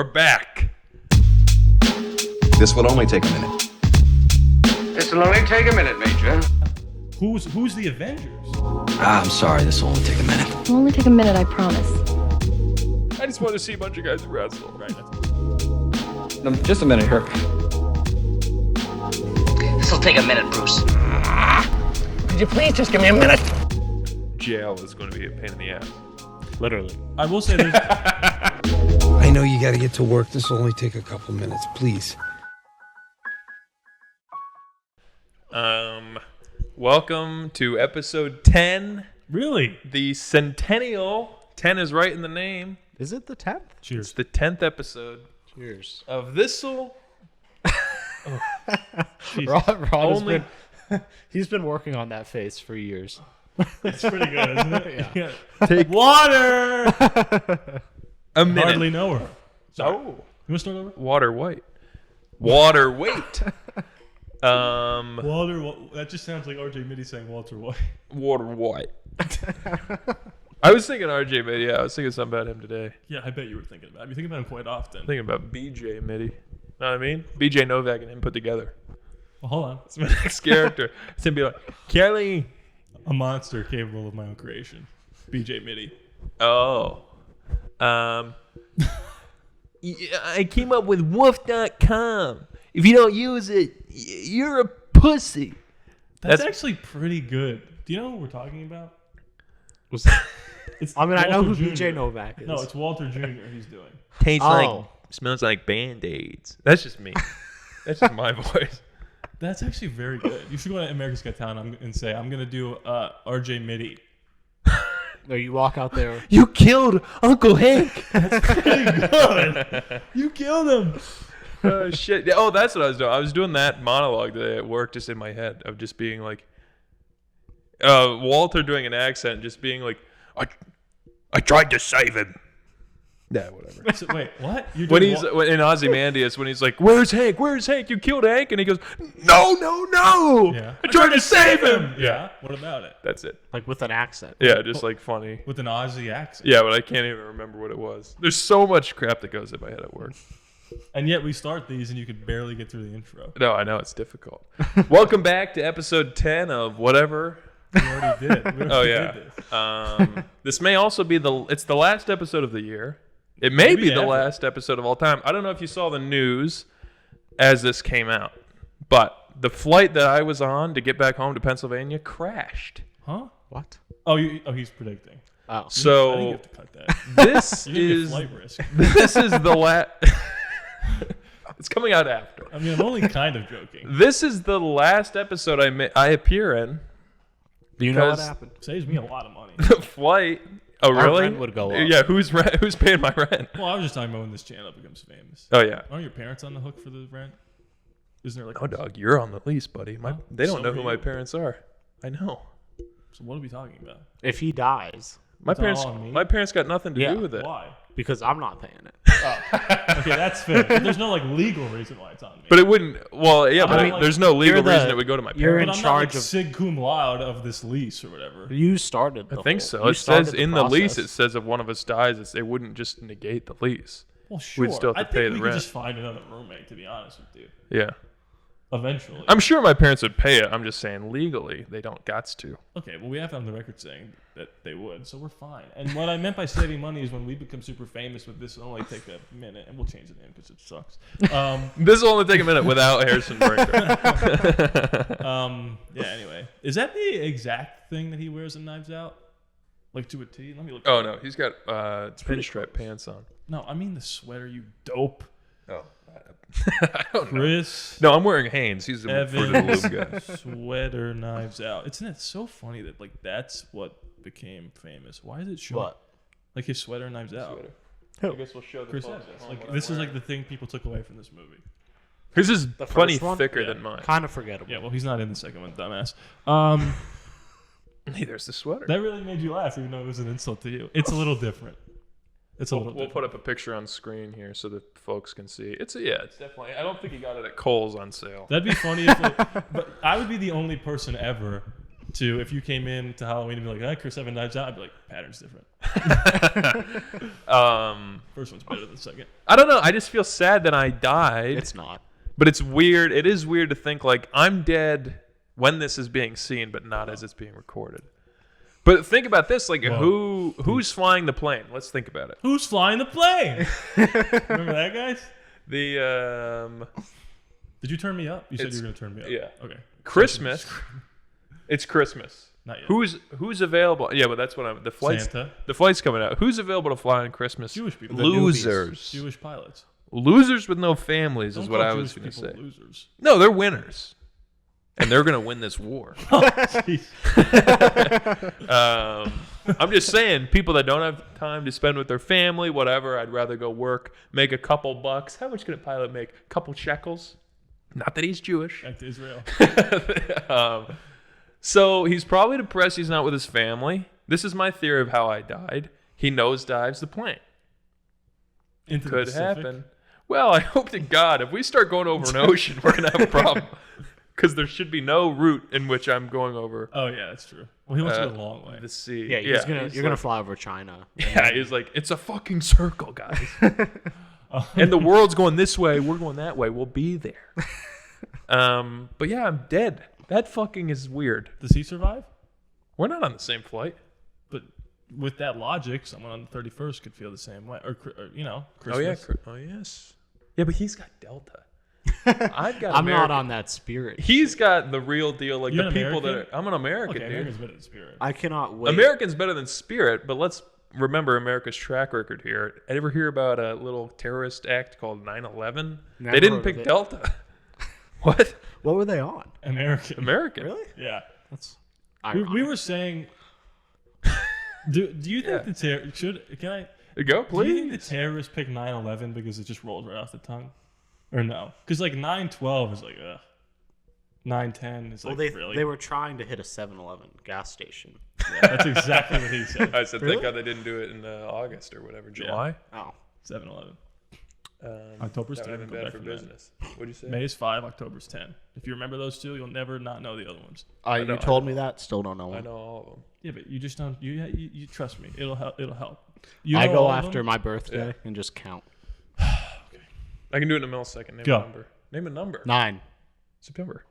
We're back. This will only take a minute. This will only take a minute, Major. Who's the Avengers? I'm sorry, this will only take a minute. It'll only take a minute, I promise. I just want to see a bunch of guys wrestle. Right. Just a minute here. This'll take a minute, Bruce. Could you please just give me a minute? Jail is going to be a pain in the ass. Literally. I will say there's. I know you got to get to work. This will only take a couple minutes, please. Welcome to episode 10. Really? The centennial. 10 is right in the name. Is it the 10th? Cheers. It's the 10th episode Cheers. of this'll. Rod he's been working on that face for years. It's pretty good, isn't it? Yeah. Take Water! a minute. Hardly know her. Sorry. Oh, You want to start over? water white. Water weight. Walter, that just sounds like RJ Mitty saying Walter White. Water white. I was thinking RJ Mitty. Yeah, I was thinking something about him today. Yeah, I bet you were thinking about him. You think about him quite often. Thinking about BJ Mitty. Know what I mean? BJ Novak and him put together. Well, hold on. It's my next character. It's gonna be like, Kelly. A monster capable of my own creation. BJ Mitty. Oh. Yeah, I came up with wolf.com. If you don't use it, you're a pussy. That's actually pretty good. Do you know what we're talking about? Was It's I mean, I know who Walter BJ Jr. Novak is. No, it's Walter Jr. he's doing. Tastes Oh. smells like Band-Aids. That's just me. That's just my voice. That's actually very good. You should go to America's Got Talent and say, I'm going to do RJ Mitty. No, you walk out there. You killed Uncle Hank. Pretty good. You killed him. Oh, shit. Oh, that's what I was doing. I was doing that monologue today at work just in my head of just being like, Walter doing an accent, just being like, I tried to save him. Yeah, whatever. So, wait, what? You're When doing he's in Ozymandias, when he's like, "Where's Hank? Where's Hank? You killed Hank," and he goes, "No! Yeah. I tried to save him." Yeah. What about it? That's it. Like with an accent. Yeah, just like funny. With an Aussie accent. Yeah, but I can't even remember what it was. There's so much crap that goes in my head at work. And yet we start these and you could barely get through the intro. No, I know it's difficult. Welcome back to episode 10 of whatever. We already did. Did this. This may also be it's the last episode of the year. It may Maybe be the ever. last episode of all time. I don't know if you saw the news as this came out, but the flight that I was on to get back home to Pennsylvania crashed. Huh? What? Oh, he's predicting. Oh. I think you So have to cut that. this You didn't get is flight risk. this is the last. It's coming out after. I mean, I'm only kind of joking. This is the last episode I appear in. Do you know what Because- happened? Saves me a lot of money. The flight. Oh, Our really? rent would go up. Yeah, who's paying my rent? Well, I was just talking about when this channel becomes famous. Oh yeah. Aren't your parents on the hook for the rent? Isn't there like? Oh, dog, you're on the lease, buddy. They don't so know are who you. my parents are. I know. So what are we talking about? If he dies, My It's parents. all on me? My parents got nothing to Yeah. do with it. Why? because I'm not paying it. Okay, that's fair. But there's no like legal reason why it's on me. But it wouldn't. Well, yeah, I but mean, there's no legal you're the- reason it would go to my you're parents. But I'm charge not like of- sig cum laude of this lease or whatever. You started. The I think whole- so. you It says started in the lease. It process. says if one of us dies, it wouldn't just negate the lease. Well, sure. We'd still have to I pay think the we rent. could just find another roommate. To be honest with you, Yeah, eventually. I'm sure my parents would pay it. I'm just saying legally they don't gots to. Okay, well, we have on the record saying that they would, so we're fine. And what I meant by saving money is when we become super famous with this, it'll only take a minute, and we'll change the name because it sucks. This will only take a minute without Harrison Brinker. Yeah, anyway. Is that the exact thing that he wears in Knives Out? Like to a T? Let me look. Oh no, he's got pretty pinstripe pants on. No, I mean the sweater, you dope. Oh, I don't know. Chris No, I'm wearing Hanes. He's the Fruit of the Evans Loom guy. sweater, Knives Out. Isn't it so funny that like that's what became famous? Why is it show What? like his sweater, Knives Out? I guess we'll show the Chris folks Evans. at home Like what I'm this is wearing. like the thing people took away from this movie. His is The funny first one? thicker Yeah. than mine. Kind of forgettable. Yeah, well, he's not in the second one, dumbass. Hey, there's the sweater. That really made you laugh, even though it was an insult to you. It's a little different. It's a little We'll different. put up a picture on screen here so that folks can see. It's definitely. I don't think he got it at Kohl's on sale. That'd be funny if, like, but I would be the only person ever to if you came in to Halloween and be like, Chris Evans dives out, I'd be like, pattern's different. First one's better than the second. I don't know. I just feel sad that I died. It's not. But it's weird. It is weird to think like I'm dead when this is being seen, but not as it's being recorded. But think about this: like, who's flying the plane? Let's think about it. Who's flying the plane? Remember that, guys? The Did you turn me up? You said you were going to turn me up. Yeah. Okay. Christmas. It's Christmas. Not yet. Who's available? Yeah, but that's what I'm. The flight's Santa. The flight's coming out. Who's available to fly on Christmas? Jewish people. Losers. Jewish pilots. Losers with no families Don't is what call I was Jewish going to people say. Losers. No, they're winners, and they're going to win this war. Jeez. I'm just saying, people that don't have time to spend with their family, whatever, I'd rather go work, make a couple bucks. How much can a pilot make? A couple shekels? Not that he's Jewish. Back to Israel. So he's probably depressed he's not with his family. This is my theory of how I died. He nosedives the plane. Into the Could Pacific. happen. Well, I hope to God, if we start going over an ocean, we're going to have a problem. Because there should be no route in which I'm going over Oh, yeah, that's true. Well, he wants to go a long way. the sea. Yeah, he's you're gonna fly over China. Yeah, he's like, it's a fucking circle, guys. And the world's going this way, we're going that way. We'll be there. But yeah, I'm dead. That fucking is weird. Does he survive? We're not on the same flight. But with that logic, someone on the 31st could feel the same way. Or you know, Oh yeah. Christmas. Oh yes. Yeah, but he's got Delta. I've got. I'm not American. on that spirit. He's got the real deal. Like You're the an people that American? are. I'm an American, Okay, dude. American's better than Spirit. I cannot wait. American's better than Spirit, but let's remember America's track record here. Ever hear about a little terrorist act called 9/11? Never They didn't heard pick of it. Delta. What? What were they on? American. American. Really? Yeah. That's. We were saying. Do you think the can I? Go, Do you think the please. terrorists pick 9/11 because it just rolls right off the tongue, or no? Because like 9/12 is like 9/10 is like really. they were trying to hit a 7-Eleven gas station. Yeah, that's exactly what he said. I said, Really? thank God they didn't do it in August or whatever, July. Oh, 7/11. October's That 10. would have Go been bad back for from that. business. What'd you say? May is 5. October's 10. If you remember those two, you'll never not know the other ones. you told me that. Still don't know. I One. know all of them. Yeah, but you just don't. You trust me. It'll help. It'll help. You I know go all of after them? my birthday and just count. I can do it in a millisecond. Name Go. a number. Name a number. 9. September.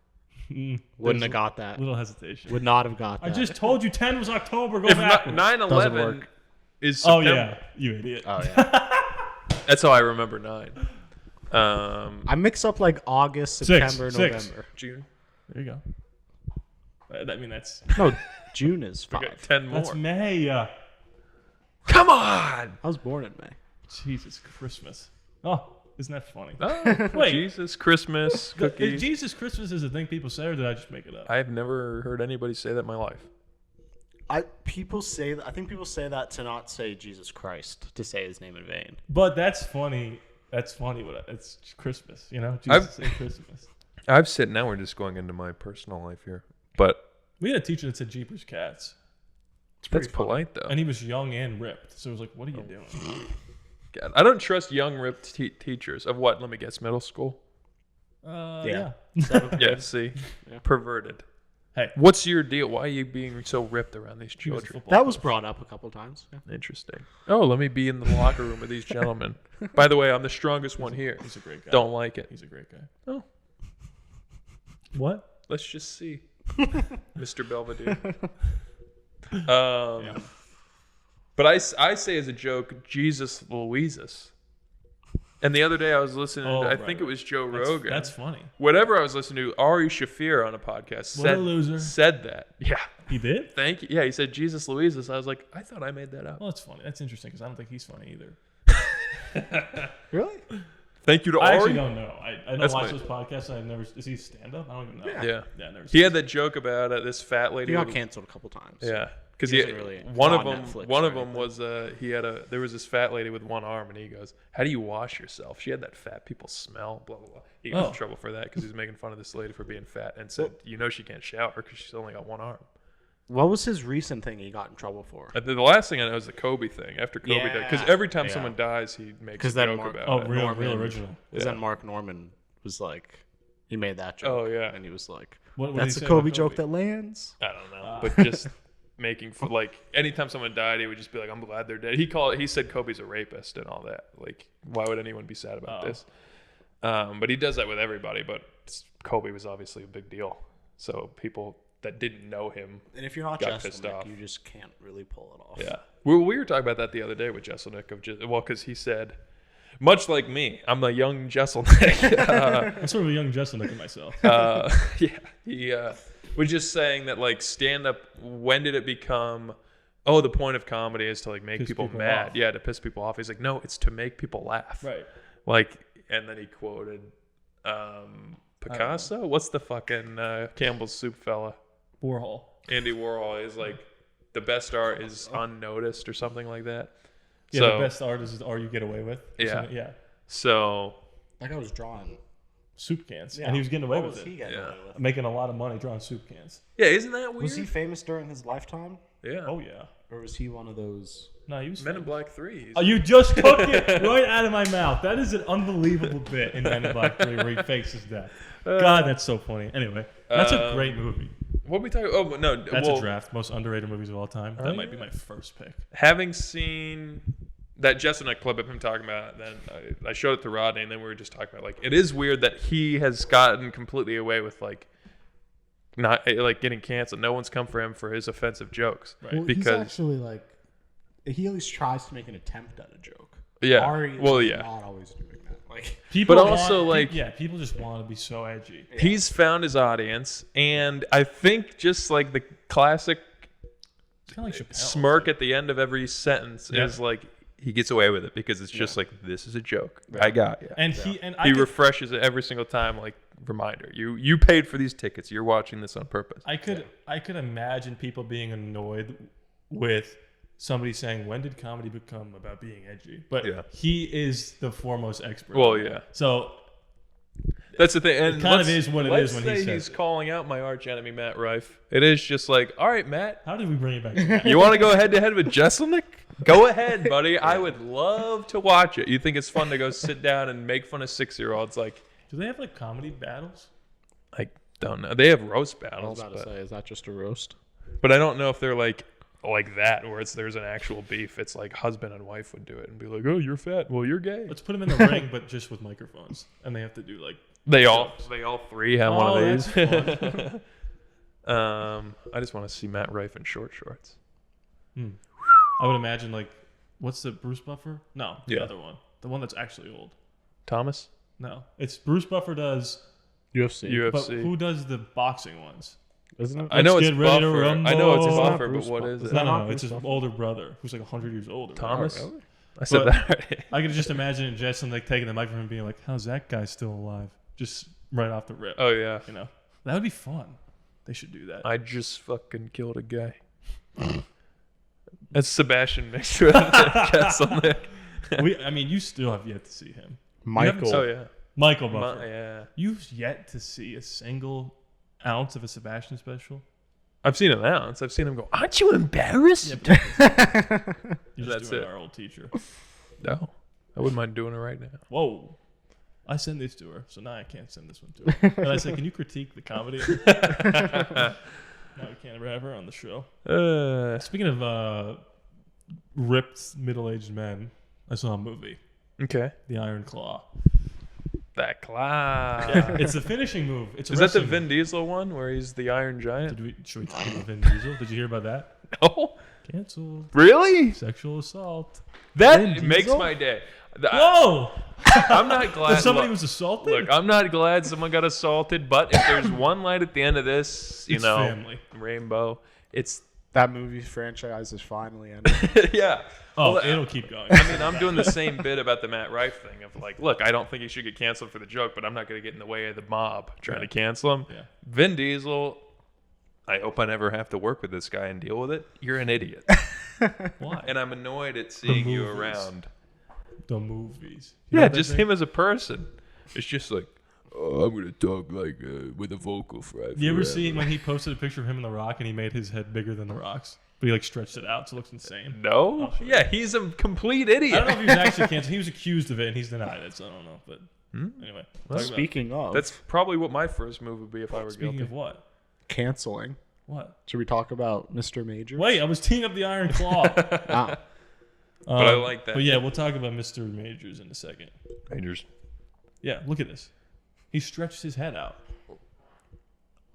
Wouldn't have got that. Little hesitation. Would not have got that. I just told you 10 was October. Go If back. 9/11 work. is Oh September. yeah, you idiot. Oh yeah. That's how I remember 9. I mix up like August, September, November. June. There you go. I mean that's No, June is 5. Okay, 10 more. that's May. Come on. I was born in May. Jesus Christmas. Oh, isn't that funny? Oh, Wait. Jesus, Christmas, cookies. Jesus Christmas is a thing people say, or did I just make it up? I've never heard anybody say that in my life. I think people say that to not say Jesus Christ, to say his name in vain. But that's funny. That's funny. It's Christmas, you know. Jesus said Christmas. I've said, now we're just going into my personal life here. But We had a teacher that said Jeepers Cats, that's polite, though. and he was young and ripped. So it was like, what are you doing? God, I don't trust young, ripped teachers. Of what? Let me guess. Middle school? Yeah. Yeah, see? Perverted. Hey. What's your deal? Why are you being so ripped around these He was a children? football That was coach. brought up a couple times. Yeah. Interesting. Oh, let me be in the locker room with these gentlemen. By the way, I'm the strongest one here. He's a great guy. Don't like it. He's a great guy. Oh, What? let's just see. Mr. Belvedere. Yeah. But I say as a joke, Jesus Louises. And the other day I was listening Oh, to, I right, think it right. was Joe Rogan. That's funny. Whatever I was listening to, Ari Shafir on a podcast What a loser. said that. Yeah. He did? Thank you. Yeah, he said Jesus Louises. I was like, I thought I made that up. Well, that's funny. That's interesting because I don't think he's funny either. Really? Thank you to I Ari. actually don't know. I don't That's watch fine. those podcasts. I've never. Is he stand up? I don't even know. Yeah. Yeah, never. He had that joke about this fat lady. He got with- canceled a couple times. Yeah, because He doesn't really one go of on them, Netflix one or of them anything. was there was this fat lady with one arm, and he goes, "How do you wash yourself?" She had that fat people smell. Blah blah blah. He got Oh. in trouble for that because he was making fun of this lady for being fat, and said, "You know she can't shower because she's only got one arm." What was his recent thing he got in trouble for? The last thing I know is the Kobe thing. After Kobe died, because Yeah. every time Yeah. someone dies, he makes a 'Cause then joke Mark- about Oh, it. real Norman. original. Because Yeah. then Mark Norman was like, he made that joke. Oh, yeah. And he was like, What did That's he a say Kobe about joke that lands. I don't know, but just making for like anytime someone died, he would just be like, "I'm glad they're dead." He said Kobe's a rapist and all that. Like, why would anyone be sad about this? But he does that with everybody. But Kobe was obviously a big deal, so people that didn't know him And if you're not got pissed Jesselnick, off. you just can't really pull it off. Yeah, we were talking about that the other day with Jesselnick because he said, much like me, I'm a young Jesselnick. I'm sort of a young Jesselnick myself. He was just saying that like stand up. When did it become? Oh, the point of comedy is to like make Piss people people mad. off. Yeah, to piss people off. He's like, no, it's to make people laugh. Right. Like, and then he quoted Picasso. What's the fucking Campbell's soup fella? Warhol. Andy Warhol is like, the best art is unnoticed or something like that. Yeah, So, the best art is the art you get away with. or Yeah. something. Yeah. So That guy was drawing. Soup cans. And he was getting away What with was it. he getting Yeah. away with? Making a lot of money drawing soup cans. yeah, isn't that weird? Was he famous during his lifetime, Yeah. Oh, yeah. or was he one of those? No, he was Men in famous. Black 3. Oh, you just took it right out of my mouth. That is an unbelievable bit in Men in Black 3 where he fakes his death. God, that's so funny. Anyway, that's a great movie. What we talking? Oh no, That's well, a draft. Most underrated movies of all time. That might be my first pick. Having seen that Jesselnick clip of him talking about it, then I showed it to Rodney, and then we were just talking about like it is weird that he has gotten completely away with like not like getting canceled. No one's come for him for his offensive jokes, Right. Well, he's because actually like, he at least tries to make an attempt at a joke. yeah, Ari is well yeah, not always doing that. Like, People But also, like- people just want to be so edgy. he's found his audience, and I think just like the classic It's kind of like Chappelle. smirk at the end of every sentence Yeah. is like he gets away with it because it's just like this is a joke. I got you. And he and He refreshes it every single time, like reminder. You paid for these tickets. You're watching this on purpose. I could imagine people being annoyed with somebody saying, "When did comedy become about being edgy?" But Yeah. he is the foremost expert. Well, on it. yeah. So That's the thing. And It kind of let's- is what it let's is when he say says he's it. calling out my arch enemy, Matt Rife. It is just like, all right, Matt, how did we bring it back? To that? you want to go head to head with Jesselnick? Go ahead, buddy. I would love to watch it. You think it's fun to go sit down and make fun of 6-year-olds? Like, Do they have like comedy battles? I don't know. They have roast I was battles, about to say, is that just a roast? but I don't know if they're like that, where there's an actual beef. It's like husband and wife would do it and be like, oh, you're fat. Well, you're gay. Let's put them in the ring, but just with microphones, and they have to do like. They all three have one Oh, of these. that's I just want to see Matt Rife in short shorts. I would imagine like, what's the Bruce Buffer? No, the Yeah. other one, the one that's actually old. Thomas, No, it's Bruce Buffer does. UFC. But UFC. who does the boxing ones? Isn't it? I know Let's it's get ready to Buffer. I know it's rumble. Buffer, Bruce but what Buffer. is Is it? that No, not it's his Bruce Buffer? older brother who's like 100 years older. Thomas. Oh, really? I said But- that already. I could just imagine Justin like taking the microphone and being like, "How's that guy still alive?" Just right off the rip. Oh yeah. You know, that would be fun. They should do that. I just fucking killed a guy. That's Sebastian mixed with Jesselnick. I mean, you still have yet to see him. Michael. Oh yeah. Michael Buffer. Yeah. You've yet to see a single ounce of a Sebastian special. I've seen him ounce. I've seen him go, aren't you embarrassed? You're just That's doing it. our old teacher. No. I wouldn't mind doing it right now. Whoa. I send this to her, so now I can't send this one to her. And I said, "Can you critique the comedy?" Now we can't ever have her on the show. Speaking of ripped middle-aged men, I saw a movie, Okay. The Iron Claw. That class. It's a finishing move. It's a Is that the wrestling Vin move. Diesel one where he's the Iron Giant? Should we talk about Vin Diesel? Did you hear about that? No. Canceled. Really? Sexual assault. That makes my day. Whoa! I'm not glad. Somebody look, was assaulted? Look, I'm not glad someone got assaulted, but if there's one light at the end of this, It's family. rainbow, it's That movie franchise is finally ending. yeah. Oh, Well, it'll keep going. I mean, I'm doing the same bit about the Matt Rife thing of like, look, I don't think he should get canceled for the joke, but I'm not going to get in the way of the mob trying to cancel him. Yeah. Vin Diesel, I hope I never have to work with this guy and deal with it. You're an idiot. Why? And I'm annoyed at seeing you movies. around. The movies. You know Yeah, what they just think? him as a person. It's just like, oh, I'm going to talk like with a vocal fry. You ever see when he posted a picture of him in The Rock and he made his head bigger than The Rock's? But he like stretched it out so it looks insane. No? I'll show you. Yeah, he's a complete idiot. I don't know if he was actually canceled. He was accused of it and he's denied it, so I don't know. But anyway. talk about- Speaking of, That's probably what my first move would be if I were Speaking guilty. of what? canceling. What? Should we talk about Mr. Majors? Wait, I was teeing up the Iron Claw. Ah. But I like that. But yeah, we'll talk about Mr. Majors in a second. Majors. Yeah, look at this. He stretched his head out.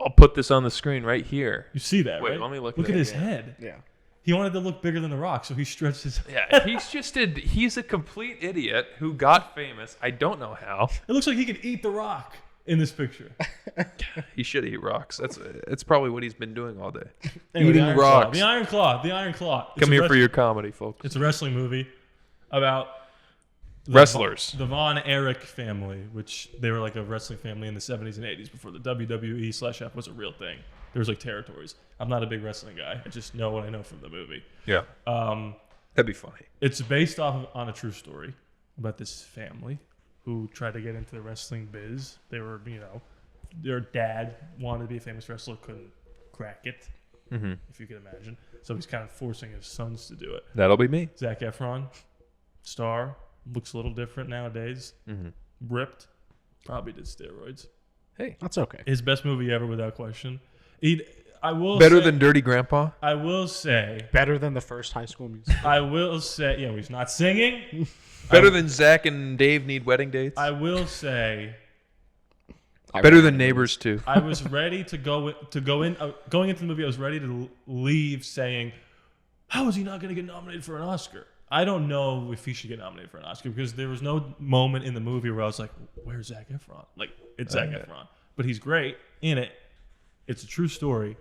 I'll put this on the screen right here. You see that, Wait, right? let me look at at it his again. head. Yeah. He wanted to look bigger than The Rock, so he stretched his Yeah, he's a complete idiot who got famous. I don't know how. It looks like he could eat The Rock in this picture. He should eat rocks. That's probably what he's been doing all day. Anyway, Eating the Iron rocks. Claw. The Iron Claw. The Iron Claw. It's Come a here for your comedy, folks. It's a wrestling movie about Wrestlers. The Von Erich family, which they were like a wrestling family in the 70s and 80s before the WWE/F was a real thing. There was like territories. I'm not a big wrestling guy. I just know what I know from the movie. Yeah. That'd be funny. It's based on a true story about this family who tried to get into the wrestling biz. They were, their dad wanted to be a famous wrestler, couldn't crack it, if you can imagine. So he's kind of forcing his sons to do it. That'll be me. Zac Efron, star, looks a little different nowadays. Ripped, probably did steroids. Hey, That's okay. His best movie ever, without question. better than Dirty Grandpa. I will say. Better than the first High School Musical. I will say. Yeah, he's not singing. Better than Zach and Dave Need Wedding Dates. I will say. Better than Neighbors 2. I was ready to go in going into the movie. I was ready to leave saying, "How is he not going to get nominated for an Oscar?" I don't know if he should get nominated for an Oscar because there was no moment in the movie where I was like, "Where's Zac Efron?" Like, it's Zac Efron, but he's great in it. It's a true story.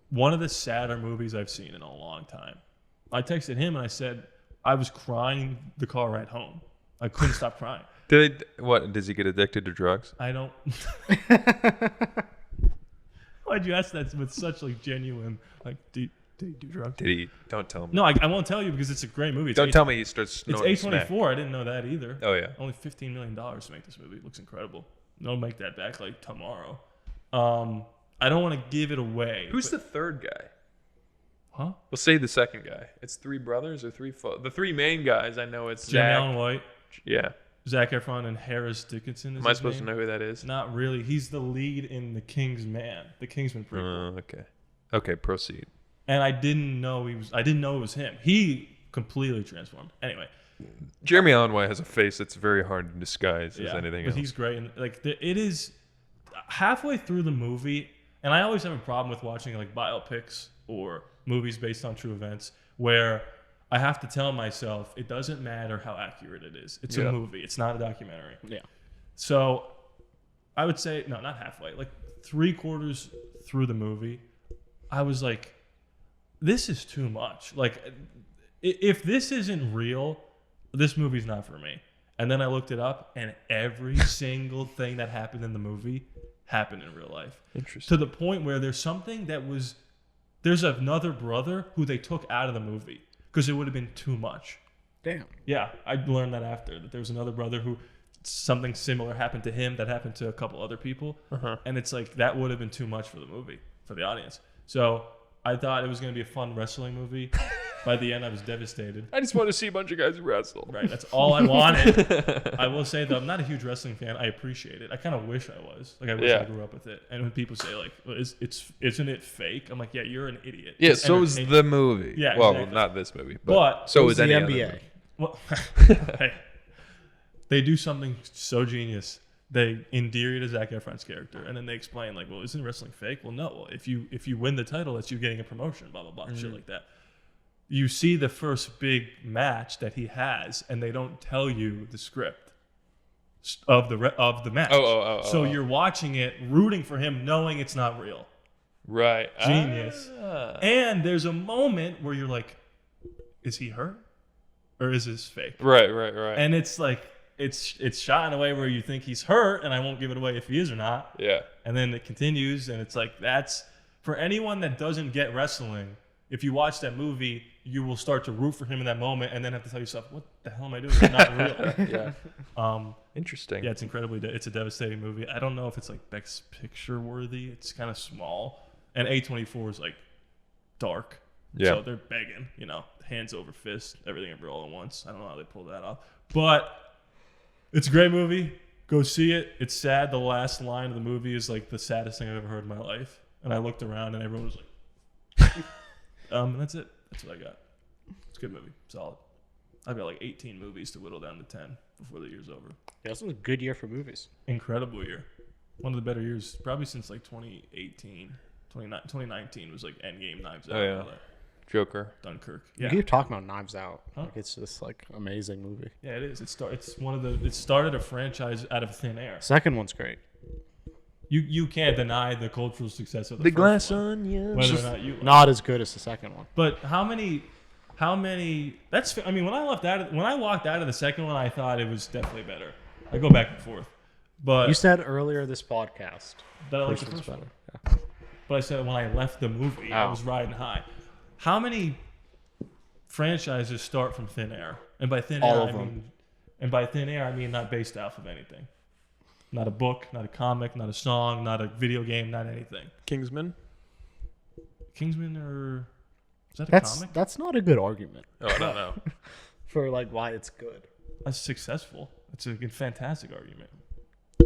One of the sadder movies I've seen in a long time. I texted him and I said I was crying the car ride home. I couldn't stop crying. Does he get addicted to drugs? I don't. Why'd you ask that with such like genuine like? Did he do drugs? Did he? Don't tell me. No, I won't tell you because it's a great movie. Don't tell me he starts It's snorting A24. smack. I didn't know that either. Oh yeah. Only $15 million to make this movie. It looks incredible. They'll make that back like tomorrow. I don't want to give it away. Who's the third guy? Huh? We'll say the second guy. It's three brothers or the three main guys. I know it's Jimmy Zach. Allen White, Yeah. Zac Efron, and Harris Dickinson. Am I supposed to know who that is? Not really. He's the lead in The King's Man, the Kingsman prequel. Okay. Okay. Proceed. And I didn't know it was him. He completely transformed. Anyway, Jeremy Allen White has a face that's very hard to disguise as anything but else. he's great. And it is halfway through the movie, and I always have a problem with watching like biopics or movies based on true events where I have to tell myself it doesn't matter how accurate it is. It's a movie. It's not a documentary. Yeah. So I would say no, not halfway. Like 3/4 through the movie, I was like, this is too much. Like, if this isn't real, this movie's not for me. And then I looked it up, and every single thing that happened in the movie happened in real life. Interesting. To the point where there's another brother who they took out of the movie because it would have been too much. Damn. Yeah, I learned that after, that there was another brother who something similar happened to him that happened to a couple other people. And it's like, that would have been too much for the movie, for the audience. So I thought it was going to be a fun wrestling movie. By the end, I was devastated. I just want to see a bunch of guys wrestle. Right, that's all I wanted. I will say, though, I'm not a huge wrestling fan. I appreciate it. I kind of wish I was. Like, I wish I grew up with it. And when people say, like, well, isn't it fake? I'm like, yeah, you're an idiot. Yeah, It's so is entertaining. the movie. Yeah, Well, exactly. not this movie, But so is the any other NBA. movie. Well, hey, they do something so genius. They endear you to Zac Efron's character, and then they explain, like, well, isn't wrestling fake? Well, no. If you win the title, that's you getting a promotion, blah, blah, blah, shit like that. You see the first big match that he has, and they don't tell you the script of the match. So you're watching it, rooting for him, knowing it's not real. Right. Genius. And there's a moment where you're like, is he hurt? Or is this fake? Right. And it's like, it's shot in a way where you think he's hurt, and I won't give it away if he is or not. Yeah. And then it continues, and it's like, that's for anyone that doesn't get wrestling. If you watch that movie, you will start to root for him in that moment, and then have to tell yourself, "What the hell am I doing? It's not real." Yeah. Interesting. Yeah, it's incredibly. It's a devastating movie. I don't know if it's like Best Picture worthy. It's kind of small, and A24 is like dark. Yeah. So they're begging, hands over fist, everything ever all at once. I don't know how they pull that off, but it's a great movie. Go see it. It's sad. The last line of the movie is like the saddest thing I've ever heard in my life. And I looked around, and everyone was like, and that's it. That's what I got. It's a good movie. Solid. I've got like 18 movies to whittle down to 10 before the year's over. Yeah, this was a good year for movies. Incredible year. One of the better years, probably since like 2018. 2019 was like Endgame, Knives Out. Oh, yeah. Joker. Dunkirk. You Yeah. keep talking about Knives Out. Huh? Like it's just like amazing movie. Yeah, it is. It started a franchise out of thin air. Second one's great. You can't deny the cultural success of the The first Glass one, Onion. whether or not you Not as good as the second one. But how many? That's. I mean, when I walked out of the second one, I thought it was definitely better. I go back and forth, but You said earlier this podcast. that I liked the First first one's one. better. But I said when I left the movie, I Oh. was riding high. How many franchises start from thin air? And by thin All air, of I them. mean, and by thin air, I mean not based off of anything. Not a book, not a comic, not a song, not a video game, not anything. Kingsman. Kingsman or is that a That's comic? that's not a good argument Oh, I don't know. for like why it's good. That's successful. It's a fantastic argument.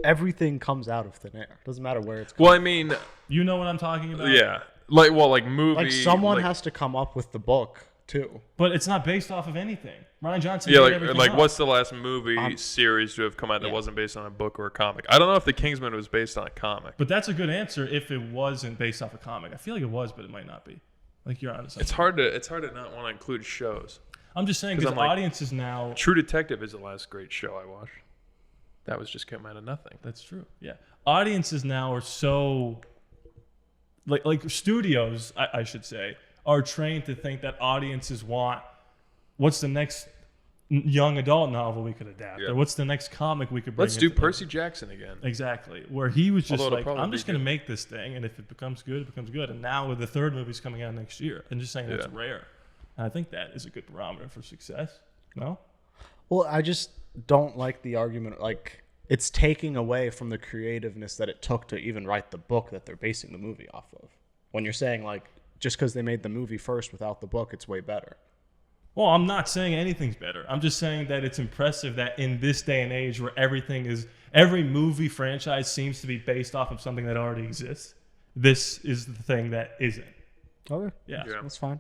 Everything comes out of thin air. Doesn't matter where it's Well, I mean, You know what I'm talking about? yeah. Like movie. like someone like, has to come up with the book too. But it's not based off of anything. Ryan Johnson Yeah, made like everything up. what's the last movie series to have come out that yeah. wasn't based on a book or a comic? I don't know if The Kingsman was based on a comic. But that's a good answer if it wasn't based off a comic. I feel like it was, but it might not be. Like you're honest. It's hard to not want to include shows. I'm just saying 'Cause because I'm like- audiences now. True Detective is the last great show I watched. That was just came out of nothing. That's true. Yeah, audiences now are so like studios, I should say, are trained to think that audiences want what's the next young adult novel we could adapt, Yeah. or what's the next comic we could bring. Let's do into- Percy Jackson again. Exactly, where he was just Although it'll like, probably I'm be just going to good. make this thing, and if it becomes good, it becomes good. And now with the third movie's coming out next year, I'm just saying that's Yeah. rare. And I think that is a good barometer for success. No? Well, I just don't like the argument. Like it's taking away from the creativeness that it took to even write the book that they're basing the movie off of. When you're saying like just because they made the movie first without the book, it's way better. Well, I'm not saying anything's better. I'm just saying that it's impressive that in this day and age where every movie franchise seems to be based off of something that already exists, this is the thing that isn't. Okay, Yeah. Yeah. that's fine.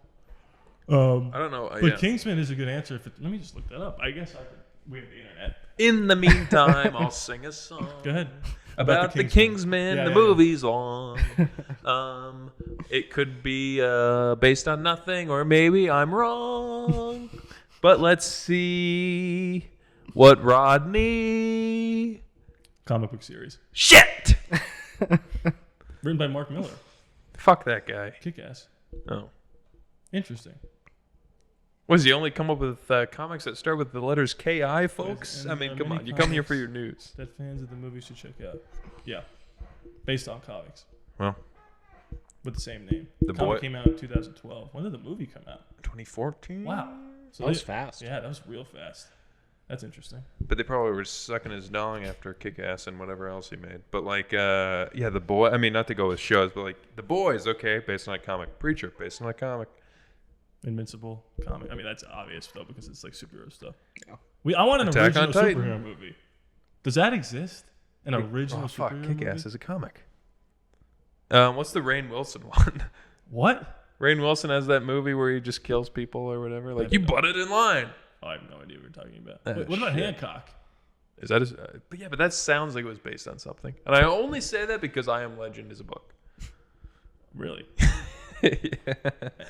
I don't know. But Yeah. Kingsman is a good answer. Let me just look that up. I guess we have the internet. In the meantime, I'll sing a song. Go ahead. About the Kingsman, Yeah, the yeah, movie's on. It could be based on nothing, or maybe I'm wrong. But let's see what Rodney. Comic book series. Shit! Written by Mark Miller. Fuck that guy. Kick-ass. Oh. Interesting. Was he only come up with comics that start with the letters K-I, folks? And I mean, there are come many on. You come here comics for your news. that fans of the movie should check out. Yeah. Based on comics. Well, With the same name. The comic boy- came out in 2012. When did the movie come out? 2014? Wow. So That was fast. Yeah, that was real fast. That's interesting. But they probably were sucking his dong after Kick-Ass and whatever else he made. But like, yeah, The Boy. I mean, not to go with shows, but like The Boys, okay, based on a comic. Preacher, based on a comic. Invincible comic. I mean, that's obvious though because it's like superhero stuff. Yeah. I want an Attack on original Titan. superhero movie. Does that exist? An original Oh, fuck, superhero Kick-Ass movie? is a comic. What's the Rainn Wilson one? What? Rainn Wilson has that movie where he just kills people or whatever. Like, you butted in line. Oh, I have no idea what you're talking about. Oh, Wait, what about shit. Hancock? Is that his? But yeah, but that sounds like it was based on something. And I only say that because I Am Legend is a book. Really? Yeah.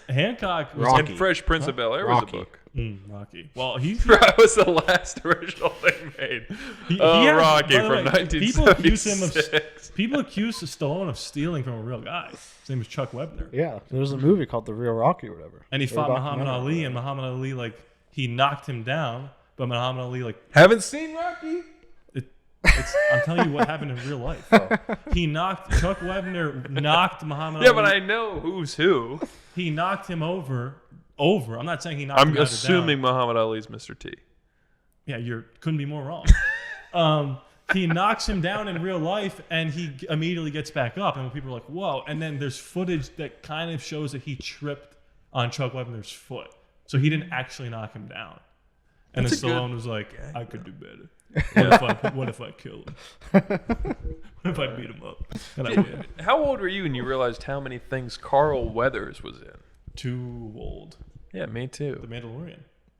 Hancock was Rocky. And Fresh Prince of Bel-Air was a Rocky. book. Rocky. Well, he's That was the last original thing made. he Oh, has- Rocky by the from way, People accuse him of 1976. people accuse Stallone of stealing from a real guy. His name was Chuck Webner, Yeah, there was a movie called The Real Rocky or whatever. and he Or a fought Muhammad documentary. Ali, and Muhammad Ali like he knocked him down, but Muhammad Ali like Haven't seen Rocky? I'm telling you what happened in real life. He knocked Chuck Webner knocked Muhammad Yeah, Ali. but I know who's who. He knocked him over. I'm not saying he knocked him I'm out assuming down. Muhammad Ali's Mr. T. Yeah, couldn't be more wrong. He knocks him down in real life, and he immediately gets back up. And people are like, "Whoa!" And then there's footage that kind of shows that he tripped on Chuck Webner's foot, so he didn't actually knock him down. And That's then a good Stallone was like, "I could do better." What if I kill him? What if I beat him up? And I win? How old were you when you realized how many things Carl Weathers was in? Too old. Yeah, me too. The Mandalorian.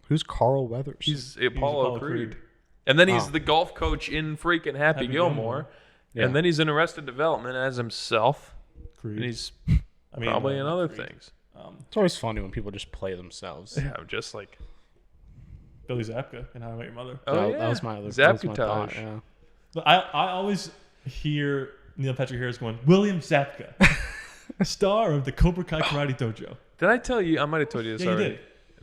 Who's Carl Weathers? He's Apollo Apollo Creed. Creed. And then he's Oh. the golf coach in freaking Happy Gilmore. Yeah. And then he's in Arrested Development as himself. Creed. And he's I mean, probably in not other Creed. things. It's always funny when people just play themselves. Yeah, just like Billy Zabka and How I Met Your Mother. That was my other that was my thought, Zapkutage. yeah. But I always hear Neil Patrick Harris going, William Zabka, star of the Cobra Kai Karate Dojo. Did I tell you? I might have told you this Yeah, you already. did.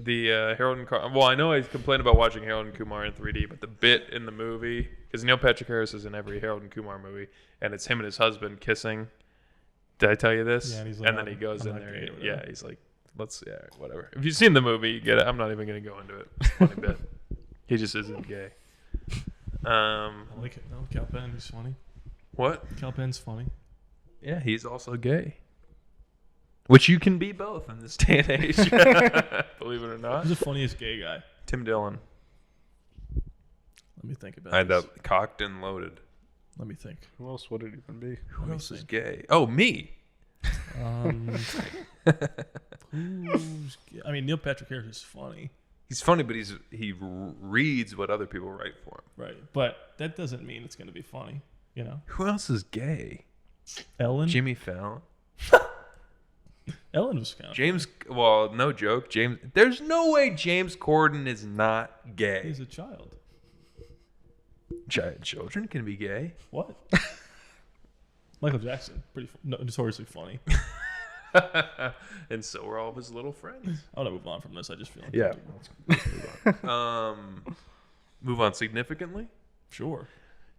The Harold and Well, I know I complained about watching Harold and Kumar in 3D, but the bit in the movie, because Neil Patrick Harris is in every Harold and Kumar movie, and it's him and his husband kissing. Did I tell you this? Yeah, and he's like, and then he goes I'm in not there. gay or whatever. Yeah, he's like, whatever. If you've seen the movie, you get it. I'm not even going to go into it. It's a funny bit. He just isn't gay. I like it. No, Cal Penn, he's funny. What? Cal Penn's funny. Yeah, he's also gay. Which you can be both in this day and age. Believe it or not. Who's the funniest gay guy? Tim Dillon. Let me think about I had this. that cocked and loaded. Let me think. Who else would it even be? Who else is gay? Oh, me. I mean, Neil Patrick Harris is funny. He's funny, but he reads what other people write for him. Right. But that doesn't mean it's going to be funny, you know? Who else is gay? Ellen? Jimmy Fallon. Ellen was kind of James, well, no joke. James, there's no way James Corden is not gay. He's a child. Children can be gay. What? Michael Jackson, pretty notoriously funny. And so are all of his little friends. I want to move on from this. I just feel like Yeah. Move on significantly. Sure.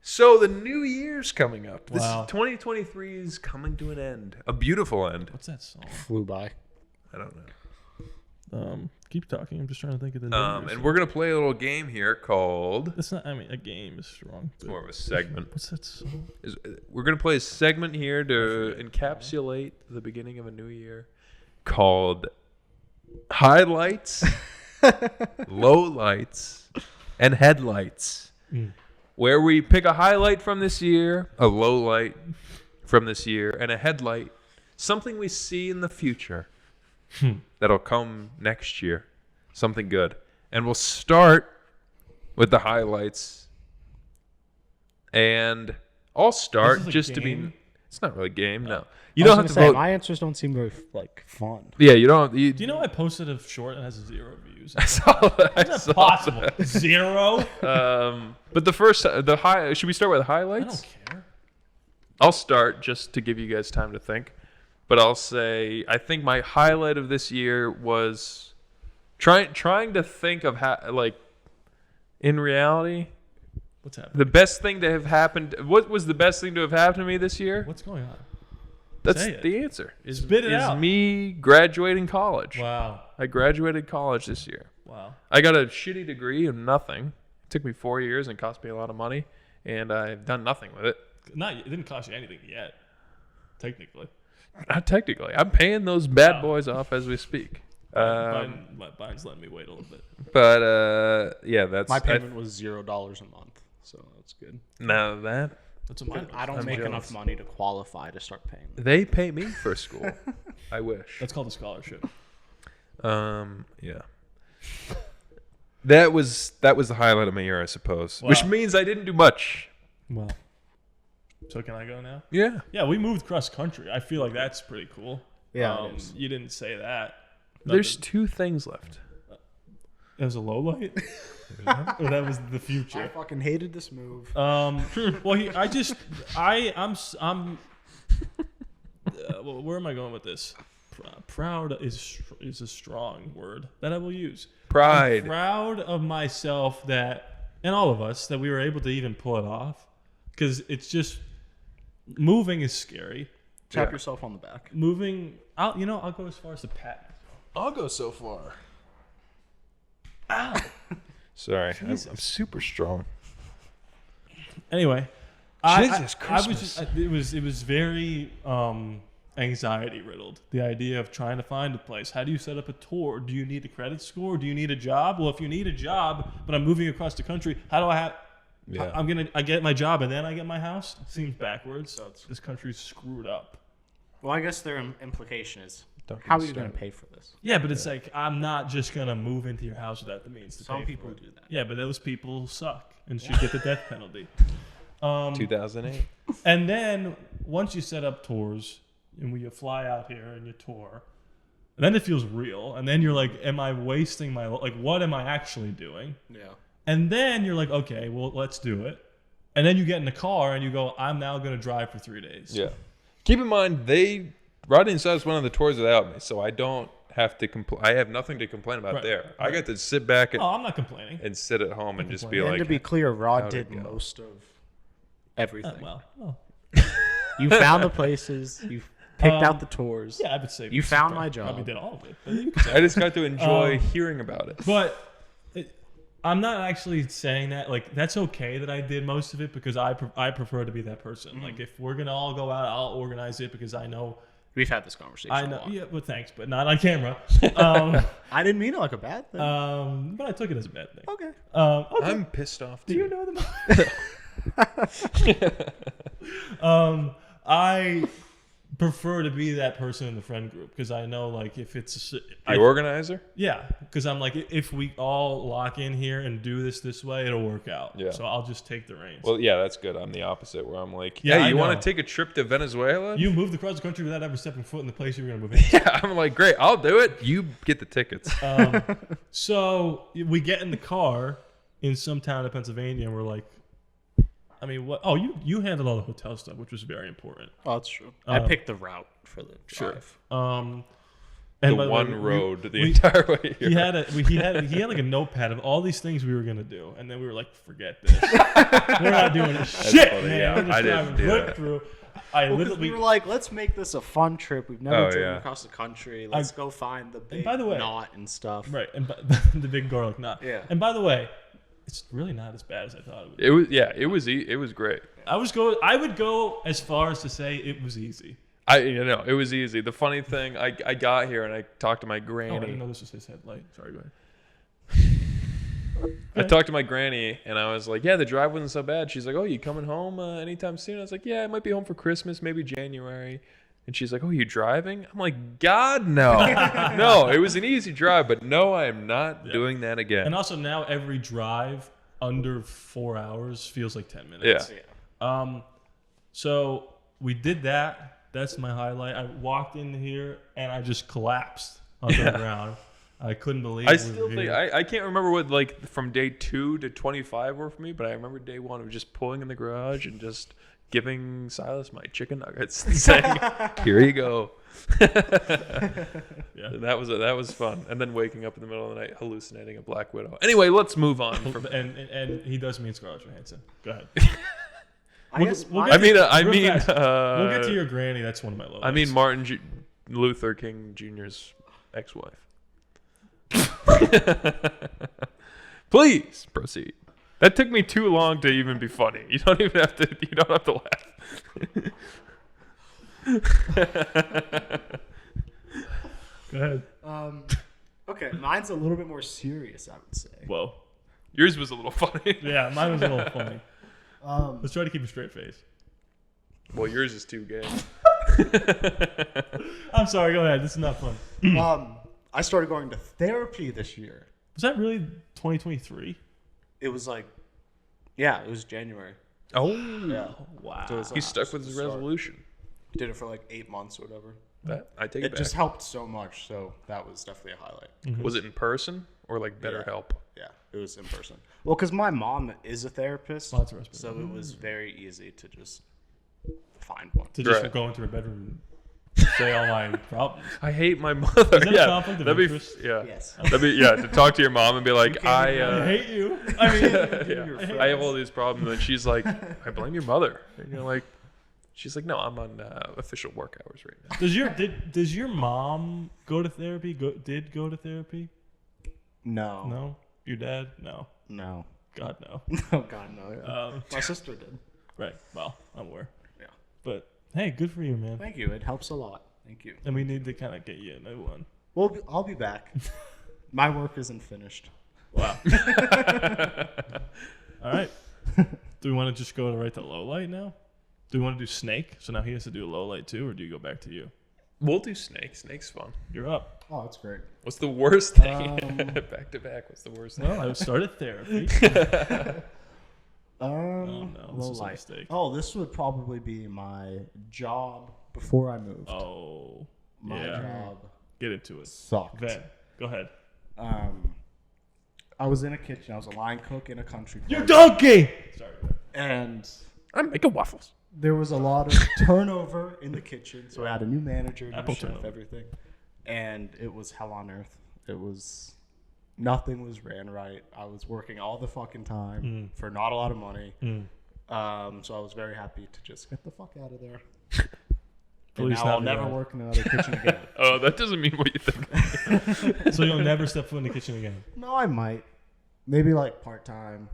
So the new year's coming up. This Wow. 2023 is coming to an end. A beautiful end. What's that song? Flew by. I don't know. Keep talking. I'm just trying to think of the name. And we're gonna play a little game here called. It's not. I mean, a game is strong. It's more of a segment. What's that song? We're gonna play a segment here to encapsulate the beginning of a new year, called highlights, lowlights, and headlights. Where we pick a highlight from this year, a low light from this year, and a headlight, something we see in the future that'll come next year, something good. And we'll start with the highlights. And I'll start This is a just to be. game? It's not really a game, no. You I was don't have gonna to say, vote. my answers don't seem very fun. Yeah, you don't. Do you know I posted a short that has 0 views? I saw that. I Is saw that possible? 0? But the high. Should we start with I highlights? don't care. I'll start just to give you guys time to think. But I'll say I think my highlight of this year was trying to think of how, like, in reality, What's happening? the best thing to have happened. What was the best thing to have happened to me this year? What's going on? That's say it. the answer. Is, Spit it is out. me graduating college. Wow. I graduated college this year. Wow. I got a shitty degree in nothing. It took me 4 years and cost me a lot of money, and I've done nothing with it. It didn't cost you anything yet, technically. Not technically. I'm paying those bad Wow. boys off as we speak. Biden's letting me wait a little bit. But yeah, that's My payment was $0 a month, so that's good. now that That's what mine was. I don't I'm make jealous. enough money to qualify to start paying them. they pay me for school. I wish. That's called a scholarship. Yeah. That was the highlight of my year, I suppose. Wow. Which means I didn't do much. Well. So can I go now? Yeah. Yeah, we moved cross country. I feel like that's pretty cool. Yeah, it is. You didn't say that. There's 2 things left. That was a low light? Or that was the I future? fucking hated this move. Well, well, where am I going with this? Proud is a strong word that I will use. Pride. I'm proud of myself that, and all of us, that we were able to even pull it off. Because it's just, moving is scary. Tap yourself on the back. Moving, I'll go as far as to pat. I'll go so far. Ow. Sorry. I'm super strong. Anyway, Jesus I was Christmas. just, it was very anxiety riddled. The idea of trying to find a place. How do you set up a tour? Do you need a credit score? Do you need a job? Well, if you need a job, but I'm moving across the country, how do I have? Yeah. I get my job and then I get my house. Seems backwards. This country's screwed up. Well, I guess their implication is, Don't get how are me you going to started. pay for this? Yeah, but it's like I'm not just gonna move into your house without the means to Some pay people for it. do that. Yeah, but those people suck and should get the death penalty. 2008. And then once you set up tours and when you fly out here and you tour, then it feels real. And then you're like, am I wasting my what am I actually doing? Yeah. And then you're like, okay, well, let's do it. And then you get in the car and you go, I'm now going to drive for 3 days. Yeah. Keep in mind, Rodney and Silas went on the tours without me, so I don't have to complain. I have nothing to complain about Right. there. I got to sit back Oh, I'm not complaining. and sit at home and just be And like, to be clear, Rod how'd did it go? most of everything. Oh. You found the places. You picked out the tours. Yeah, I would say You found my job. Probably did all of it. But you could say I just got to enjoy hearing about it. But I'm not actually saying that. Like, that's okay that I did most of it because I prefer to be that person. Like, if we're going to all go out, I'll organize it because I know. We've had this conversation. I a know. lot. Yeah, well, thanks, but not on camera. I didn't mean it like a bad thing. But I took it as a bad thing. Okay. Okay. I'm pissed off too. Do you know the I prefer to be that person in the friend group because I know, like, if it's The organizer? yeah, because I'm like, if we all lock in here and do this way, it'll work out. Yeah. So I'll just take the reins. Well, yeah, that's good. I'm the opposite, where I'm like, Yeah, hey, I you want know. to take a trip to Venezuela? You moved across the country without ever stepping foot in the place you were going to move in. Yeah, I'm like, great, I'll do it. You get the tickets. So we get in the car in some town in Pennsylvania, and we're like, I mean, what? Oh, you handled all the hotel stuff, which was very important. Oh, that's true. I picked the route for the drive. And the by way, one road the we- entire way here. He had like a notepad of all these things we were gonna do, and then we were like, "Forget this. We're not doing this shit, funny, man. yeah. We're just I didn't driving do right that. through." I Because literally, we were like, let's make this a fun trip. We've never Oh, driven yeah. across the country. Let's go find the big by the way- knot and stuff. right, and the big garlic knot. Yeah. And by the way, it's really not as bad as I thought it would. It was, yeah, it was great. I would go as far as to say it was easy. It was easy. The funny thing, I got here and I talked to my Oh, I granny. didn't know this was his headlight. Sorry, go ahead. I talked to my granny and I was like, yeah, the drive wasn't so bad. She's like, oh, you coming home anytime soon? I was like, yeah, I might be home for Christmas, maybe January. And she's like, oh, you driving? I'm like, God, no. No, it was an easy drive, but no, I am not doing that again. And also now every drive under 4 hours feels like 10 minutes. Yeah. So we did that. That's my highlight. I walked in here and I just collapsed onto the ground. I couldn't believe I we still were think, here. I can't remember what, like, from day 2 to 25 were for me, but I remember day 1 of just pulling in the garage and just giving Silas my chicken nuggets and saying, here you go. Yeah. And that was fun. And then waking up in the middle of the night hallucinating a Black Widow. Anyway, let's move on. From, and he does mean Scarlett Johansson. Go ahead. I guess we'll my- get I real mean, fast. We'll get to your granny. That's one of my lowlights. I mean Martin Luther King Jr.'s ex-wife. Please proceed. That took me too long to even be funny. You don't have to laugh. Go ahead. Okay, mine's a little bit more serious, I would say. Whoa. Yours was a little funny. Yeah, mine was a little funny. Let's try to keep a straight face. Well, yours is too gay. I'm sorry. Go ahead. This is not fun. I started going to therapy this year. Was that really 2023? It was like, yeah, it was January. Oh, Yeah. Wow. So it was, he stuck with his start. resolution. Did it for like 8 months or whatever. That I take It it back. just helped so much, so that was definitely a highlight. Was it in person or like BetterHelp? Yeah, it was in person. Well, because my mom is a therapist, Lots of respect. so it was very easy to just find one. To just Right. go into her bedroom and say all my problems. I hate my mother. that a yeah, conflict of that'd be interest? yeah. Yes. That'd be to talk to your mom and be like, I hate you. I mean, yeah, I have all these problems, and she's like, I blame your mother. And you're like, she's like, no, I'm on official work hours right now. does your mom go to therapy? Did go to therapy? No. No. Your dad? No. No. God no. Oh, God, no. Yeah. My sister did. Right. Well, I'm aware. Yeah. But hey, good for you, man. Thank you. It helps a lot. Thank you. And we need to kind of get you a new one. Well, I'll be back. My work isn't finished. Wow. All right. Do we want to just go right to low light now? Do we want to do snake? So now he has to do a low light too, or do you go back to you? We'll do snake. Snake's fun. You're up. Oh, that's great. What's the worst thing? Back to back. What's the worst thing? Well, I started therapy. No, this is a mistake. Oh, this would probably be my job before I moved. Oh, My job Get into it. sucked. Van, go ahead. I was in a kitchen. I was a line cook in a country club. You donkey! Sorry. And I'm making waffles. there was a lot of turnover in the kitchen. So I had a new manager, new Apple chef, turnover. everything. And it was hell on earth. It was... Nothing was ran right. I was working all the fucking time for not a lot of money. So I was very happy to just get the fuck out of there. And least now not I'll never right. work in another kitchen again. Oh, that doesn't mean what you think. So you'll never step foot in the kitchen again. No, I might. Maybe like part-time.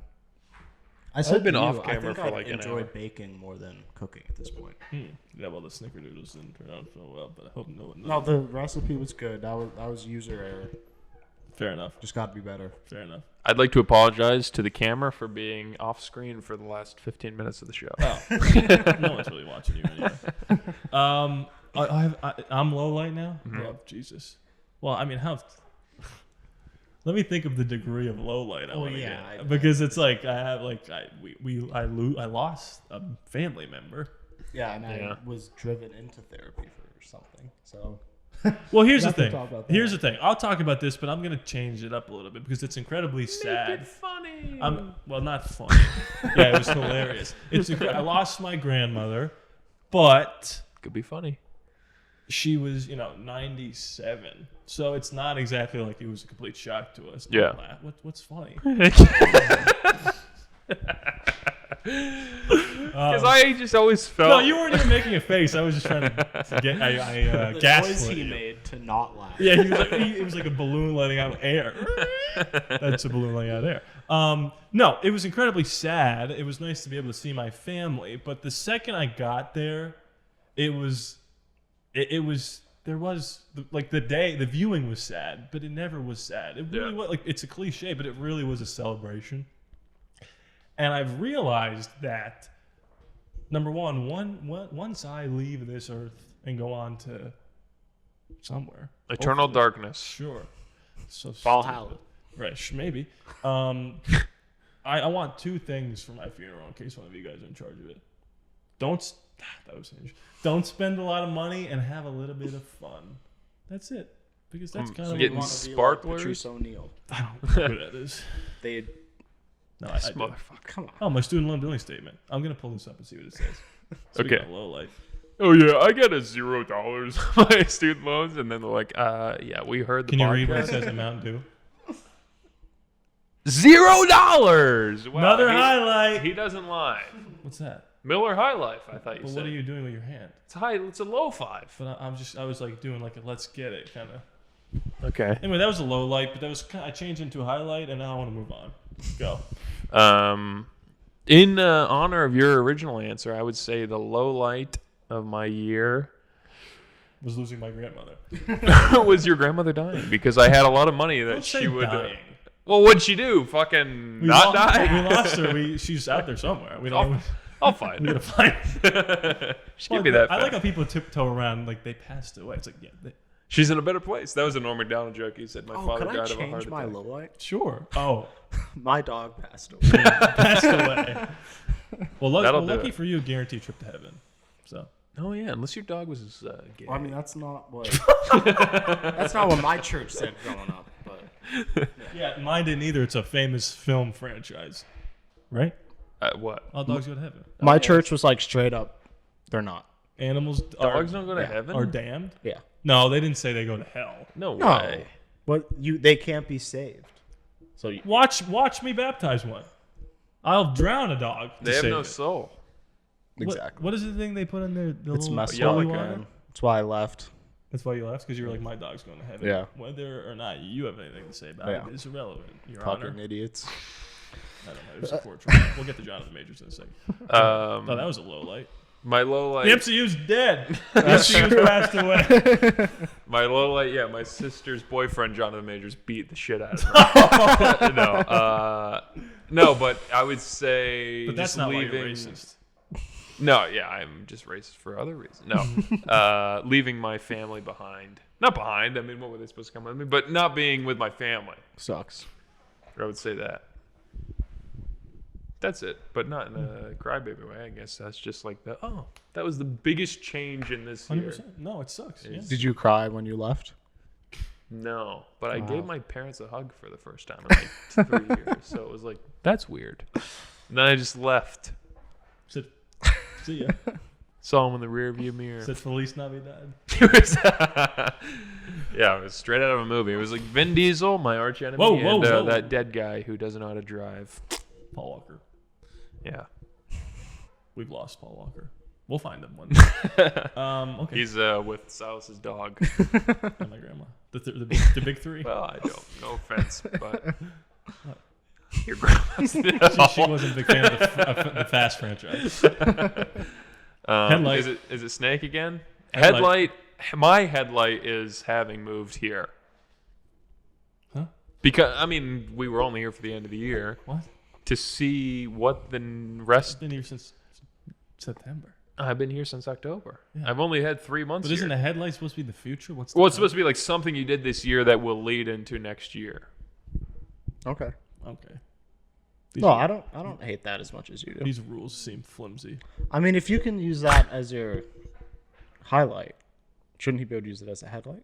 I I've been to off you, camera I think for I'd like an enjoy hour. baking more than cooking at this point. Yeah, well, the snickerdoodles didn't turn out so well, but I hope no one. No, the recipe was good. That was user error. Fair enough. Just got to be better. Fair enough. I'd like to apologize to the camera for being off screen for the last 15 minutes of the show. No one's really watching you anyway. I'm low light now. Oh, Jesus. Well, I mean, how? Let me think of the degree of low light. Because it's like I have like I lost a family member. Yeah, and Yeah. I was driven into therapy for something. So Well, here's the We'll have to thing. talk about that. Here's the thing. I'll talk about this, but I'm gonna change it up a little bit because it's incredibly sad. funny. Well, not funny. Yeah, it was hilarious. I lost my grandmother, but Could be funny. she was, 97. So it's not exactly like it was a complete shock to us. Yeah. Don't laugh. What's funny? Because I just always felt. No, you weren't even making a face. I was just trying to get. I the gasped. noise when he you- made to not laugh. Yeah, he was like, it was like a balloon letting out air. That's a balloon letting out air. No, it was incredibly sad. It was nice to be able to see my family, but the second I got there, there was the viewing was sad, but it never was sad. It really was like, it's a cliche, but it really was a celebration. And I've realized that number one, once I leave this earth and go on to somewhere, Eternal hopefully- darkness. Sure. So Valhalla. stupid. Right, maybe. I want two things for my funeral in case one of you guys are in charge of it. Don't spend a lot of money and have a little bit of fun. That's it. Because that's kind of getting Wanna be sparklers. Patrice O'Neal. I don't know who that is. They No, This I do. motherfucker. come on. Oh, my student loan billing statement. I'm gonna pull this up and see what it says. Speaking Okay. of low light. Oh yeah, I got a $0 on my student loans, and then they're like, yeah, we heard the Can you read what it podcast. says in Mountain Dew? $0. Wow, Another highlight. He doesn't lie. What's that? Miller High Life. I thought you Well, said. what are you doing with your hand? It's high. It's a low five. But I was like doing like a let's get it kind of. Okay. Anyway, that was a low light, but that was I changed into a highlight, and now I want to move on. Go. In honor of your original answer, I would say the low light of my year Was losing my grandmother. was your grandmother dying, because I had a lot of money that Don't say she would. dying. Well, what'd she do? Fucking not die? We lost her. She's out there somewhere. We don't. I'll find We her. gotta find her. She can't be that I like fast. how people tiptoe around like they passed away. It's like She's in a better place. That was a Norm Macdonald joke. He said my Oh, father can I died of a heart change my attack. low light? sure. Oh, My dog passed away. passed away. Well, That'll do lucky it. for you, guaranteed trip to heaven. So Oh yeah, unless your dog was gay. I mean, that's not what my church said growing up. But yeah, mine didn't either. It's a famous film franchise, right? What? All dogs go to heaven. my church was like straight up, they're not. Animals Dogs don't go to heaven? are damned. Yeah. No, they didn't say they go to hell. No No. way. But they can't be saved. So you, Watch me baptize one. I'll drown a dog. to They have save no it. soul. exactly. What is the thing they put in there? The It's little messed holy up. water? Man. That's why I left. That's why you left, because you were like, my dog's going to heaven. Yeah. Whether or not you have anything to say about Yeah. it is irrelevant. Your Fucking Honor. idiots. I don't know. Support Trump. We'll get to Jonathan Majors in a second. Oh, that was a low light. My low light. The MCU's dead. The MCU's passed away. My low light. Yeah, my sister's boyfriend, Jonathan Majors, beat the shit out of her. No, but I would say. But that's just not leaving, why you're racist. No, yeah, I'm just racist for other reasons. No, leaving my family behind. Not behind. I mean, what were they supposed to come with me? But not being with my family. Sucks. I would say that. That's it, but not in a crybaby way. I guess that's just like that was the biggest change in this year. 100%. No, it sucks. Yeah. Did you cry when you left? No, but I gave my parents a hug for the first time in like 3 years. So it was like, that's weird. And then I just left. Said, see ya. Saw him in the rearview mirror. Said Feliz Navidad. Yeah, it was straight out of a movie. It was like Vin Diesel, my arch enemy, and that dead guy who doesn't know how to drive. Paul Walker. Yeah. We've lost Paul Walker. We'll find him one day. Okay. He's with Silas's dog. And my grandma. The big three. Well, I don't. No offense, but your grandma's She wasn't a big fan of the Fast franchise. Headlight. Is it Snake again? Headlight. My headlight is having moved here. Huh? Because I mean, we were only here for the end of the year. What? To see what the rest. I've been here since September. I've been here since October. Yeah. I've only had 3 months. But isn't here. a headlight supposed to be the future? What's Well, it's supposed to be like something you did this year that will lead into next year. Okay. Okay. No, I don't hate that as much as you do. These rules seem flimsy. I mean, if you can use that as your highlight, shouldn't he be able to use it as a headlight?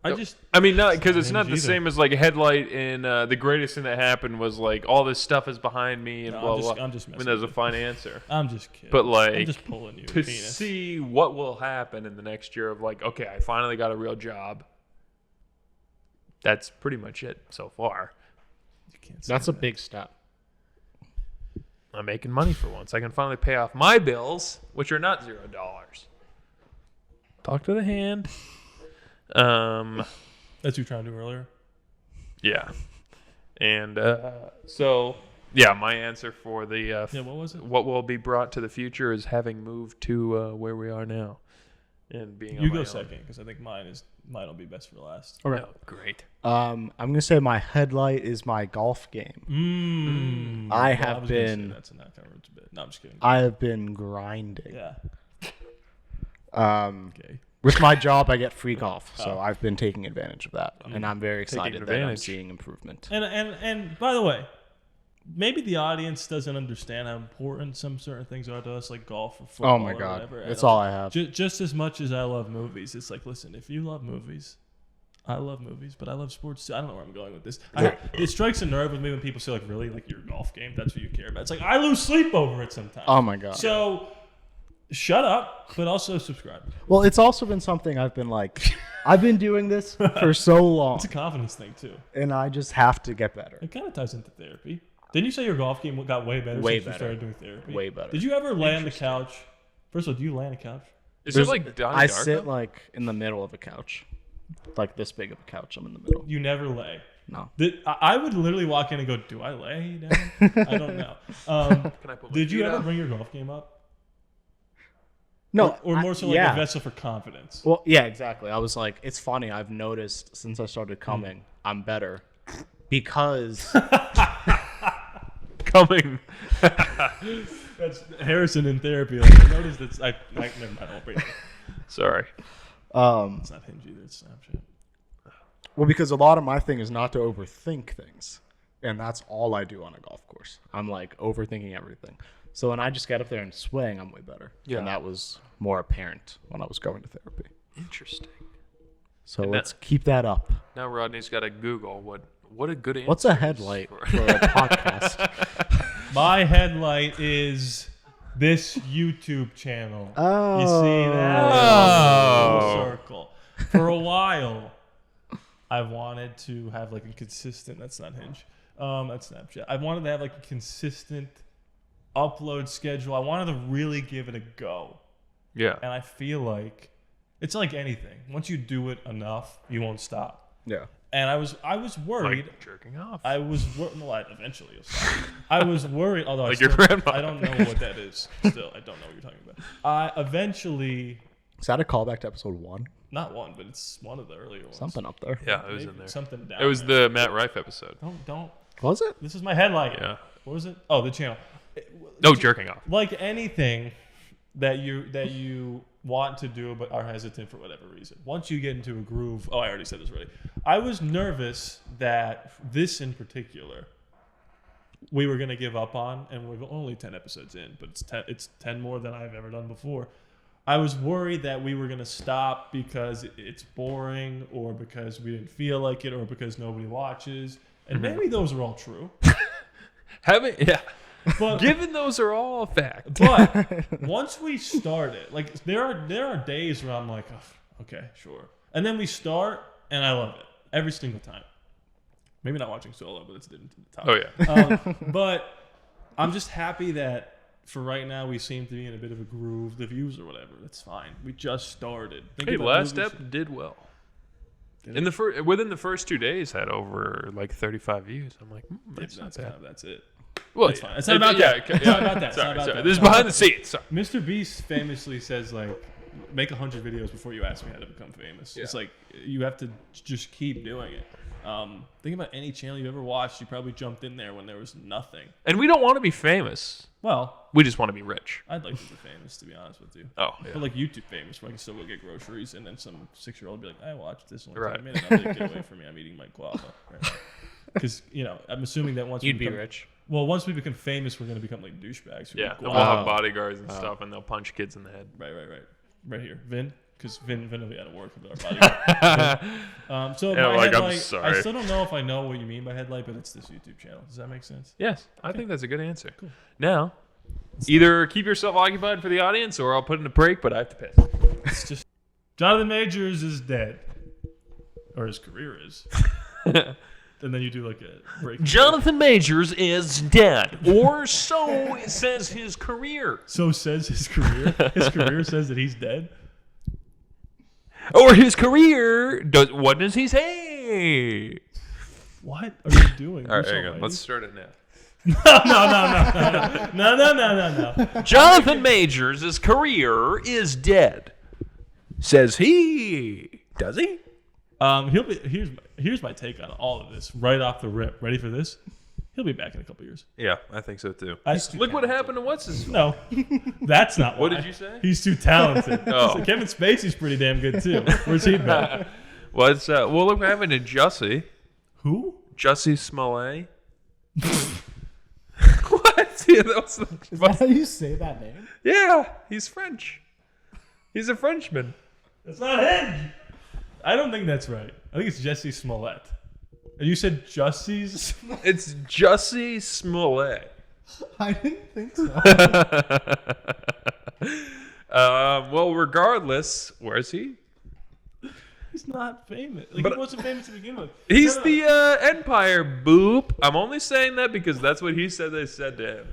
I mean, not because it's not either. the same as like a headlight in the greatest thing that happened was like all this stuff is behind me and No, blah I'm just- blah. I'm just I mean, messing there's a with you. fine answer. I'm just kidding. But like, I'm just pulling you. to penis. see what will happen in the next year of like, okay, I finally got a real job. That's pretty much it so far. You can't say That's a that. big step. I'm making money for once. I can finally pay off my bills, which are not $0. Talk to the hand. That's what you were trying to do earlier. Yeah. And so, yeah, my answer for the Yeah, what was it? what will be brought to the future is having moved to where we are now and being on You my go own. second because I think mine will be best for last. Okay. Oh, great. I'm gonna say my headlight is my golf game. I have was gonna say been- That's not kind of a bit. No, I'm just kidding. I have been grinding. Yeah. Okay. With my job, I get free golf, so I've been taking advantage of that, and I'm very excited that I'm advantage. seeing improvement. And by the way, maybe the audience doesn't understand how important some certain things are to us, like golf or football. Oh my or God. whatever. That's And, all I have. Just as much as I love movies, it's like, listen, if you love movies, I love movies, but I love sports too. I don't know where I'm going with this. It strikes a nerve with me when people say, like, really, like your golf game, that's what you care about. It's like I lose sleep over it sometimes. Oh my God. So shut up, but also subscribe. Well, it's also been something I've been doing this for so long, It's a confidence thing too. and I just have to get better. It kind of ties into therapy. Didn't you say your golf game got way better Way since you better. started doing therapy? Way better. Did you ever lay on the couch? First of all, do you lay on a couch? Is it like Donnie I Darko? sit like in the middle of a couch, like this big of a couch. I'm in the middle. You never lay. No. I would literally walk in and go, do I lay down? I don't know. Can I put my Did you feet ever up? bring your golf game up? No, Or more so like yeah. a vessel for confidence? Well, yeah, exactly. I was like, it's funny. I've noticed since I started coming, I'm better because Coming. That's Harrison in therapy. Like, I noticed that's never mind, I won't bring it up. Sorry. It's not Hinge either, it's Snapchat. well, because a lot of my thing is not to overthink things, and that's all I do on a golf course. I'm like overthinking everything. So when I just get up there and swing, I'm way better. Yeah. And that was more apparent when I was going to therapy. Interesting. So let's keep that up. Now Rodney's got to Google what a good answer. What's a is headlight for- for a podcast? My headlight is this YouTube channel. Oh. You see that? Oh. Full circle. For a while, I wanted to have like a consistent. That's not Hinge. That's Snapchat. I wanted to have like a consistent upload schedule. I wanted to really give it a go, Yeah. and I feel like it's like anything. Once you do it enough, you won't stop. Yeah. And I was worried. Like jerking off. I was no, eventually you'll stop. I was worried, although Like I your still, grandma. I don't know what that is. Still, I don't know what you're talking about. I eventually, Is that a callback to episode 1? not one, but it's one of the earlier ones. Something up there. Yeah, it was Maybe in there. something down. It was there. the Matt Rife episode. Don't Was it? This is my headlight. Yeah. What was it? Oh, the channel. No, jerking off. Like anything that you want to do but are hesitant for whatever reason. Once you get into a groove, I already said this already. I was nervous that this in particular we were going to give up on, and we're only 10 episodes in, but it's 10 more than I've ever done before. I was worried that we were going to stop because it's boring, or because we didn't feel like it, or because nobody watches. And maybe those are all true. But Given those are all fact. But once we start it, like there are days where I'm like, oh, okay, sure. And then we start, and I love it every single time. Maybe not watching Solo, but it's different to the top. Oh yeah. But I'm just happy that for right now we seem to be in a bit of a groove. The views or whatever, that's fine. We just started. Hey, last ep did well. In the within the first 2 days, had over like 35 views. I'm like, that's not bad. That's it. Well, it's fine. It's not about that. It's not about that. Sorry. This is behind the scenes. Sorry. Mr. Beast famously says, like, make 100 videos before you ask me how to become famous. Yeah. It's like you have to just keep doing it. Think about any channel you ever watched. You probably jumped in there when there was nothing. And we don't want to be famous. Well, We just want to be rich. I'd like to be famous, to be honest with you. Oh, yeah. But like YouTube famous, where I can still go get groceries, and then some 6-year-old be like, I watched this only Right. 10 minutes. I'll be like, get away from me. I'm eating my guava. Because, I'm assuming that once You'd we be become, rich. Well, once we become famous, we're going to become like douchebags. who Yeah, eat and guava. we'll have bodyguards and stuff, and they'll punch kids in the head. Right here. Vin. Because Vin will be out of work with our bodyguard. So Yeah, my like, I'm headlight, sorry. I still don't know if I know what you mean by headlight, but it's this YouTube channel. Does that make sense? Yes, I think that's a good answer. Cool. Now, either keep yourself occupied for the audience, or I'll put in a break, but I have to piss. It's just Jonathan Majors is dead, or his career is. And then you do like a break. Jonathan Majors is dead, or so says his career. So says his career. His career says that he's dead. Or his career does. What does he say? What are you doing? All right, You're hang so on. lame. Let's start it now. No. Jonathan Majors' career is dead. Says he. Does he? He'll be. Here's my take on all of this right off the rip. Ready for this? He'll be back in a couple years. Yeah, I think so too. Look Look what happened to what's his. No, that's not What why. did you say? He's too talented. Oh. So Kevin Spacey's pretty damn good too. Where's he been? What's well? Look what happened to Jussie. Who? Jussie Smollett. What? Yeah, that was the, How do you say that name? yeah, he's French. He's a Frenchman. That's not him. I don't think that's right. I think it's Jesse Smollett. And you said Jussie's? It's Jussie Smollett. I didn't think so. Well, regardless, where's he? He's not famous. Like, But- he wasn't famous to begin with. He's No. the Empire boop. I'm only saying that because that's what he said they said to him.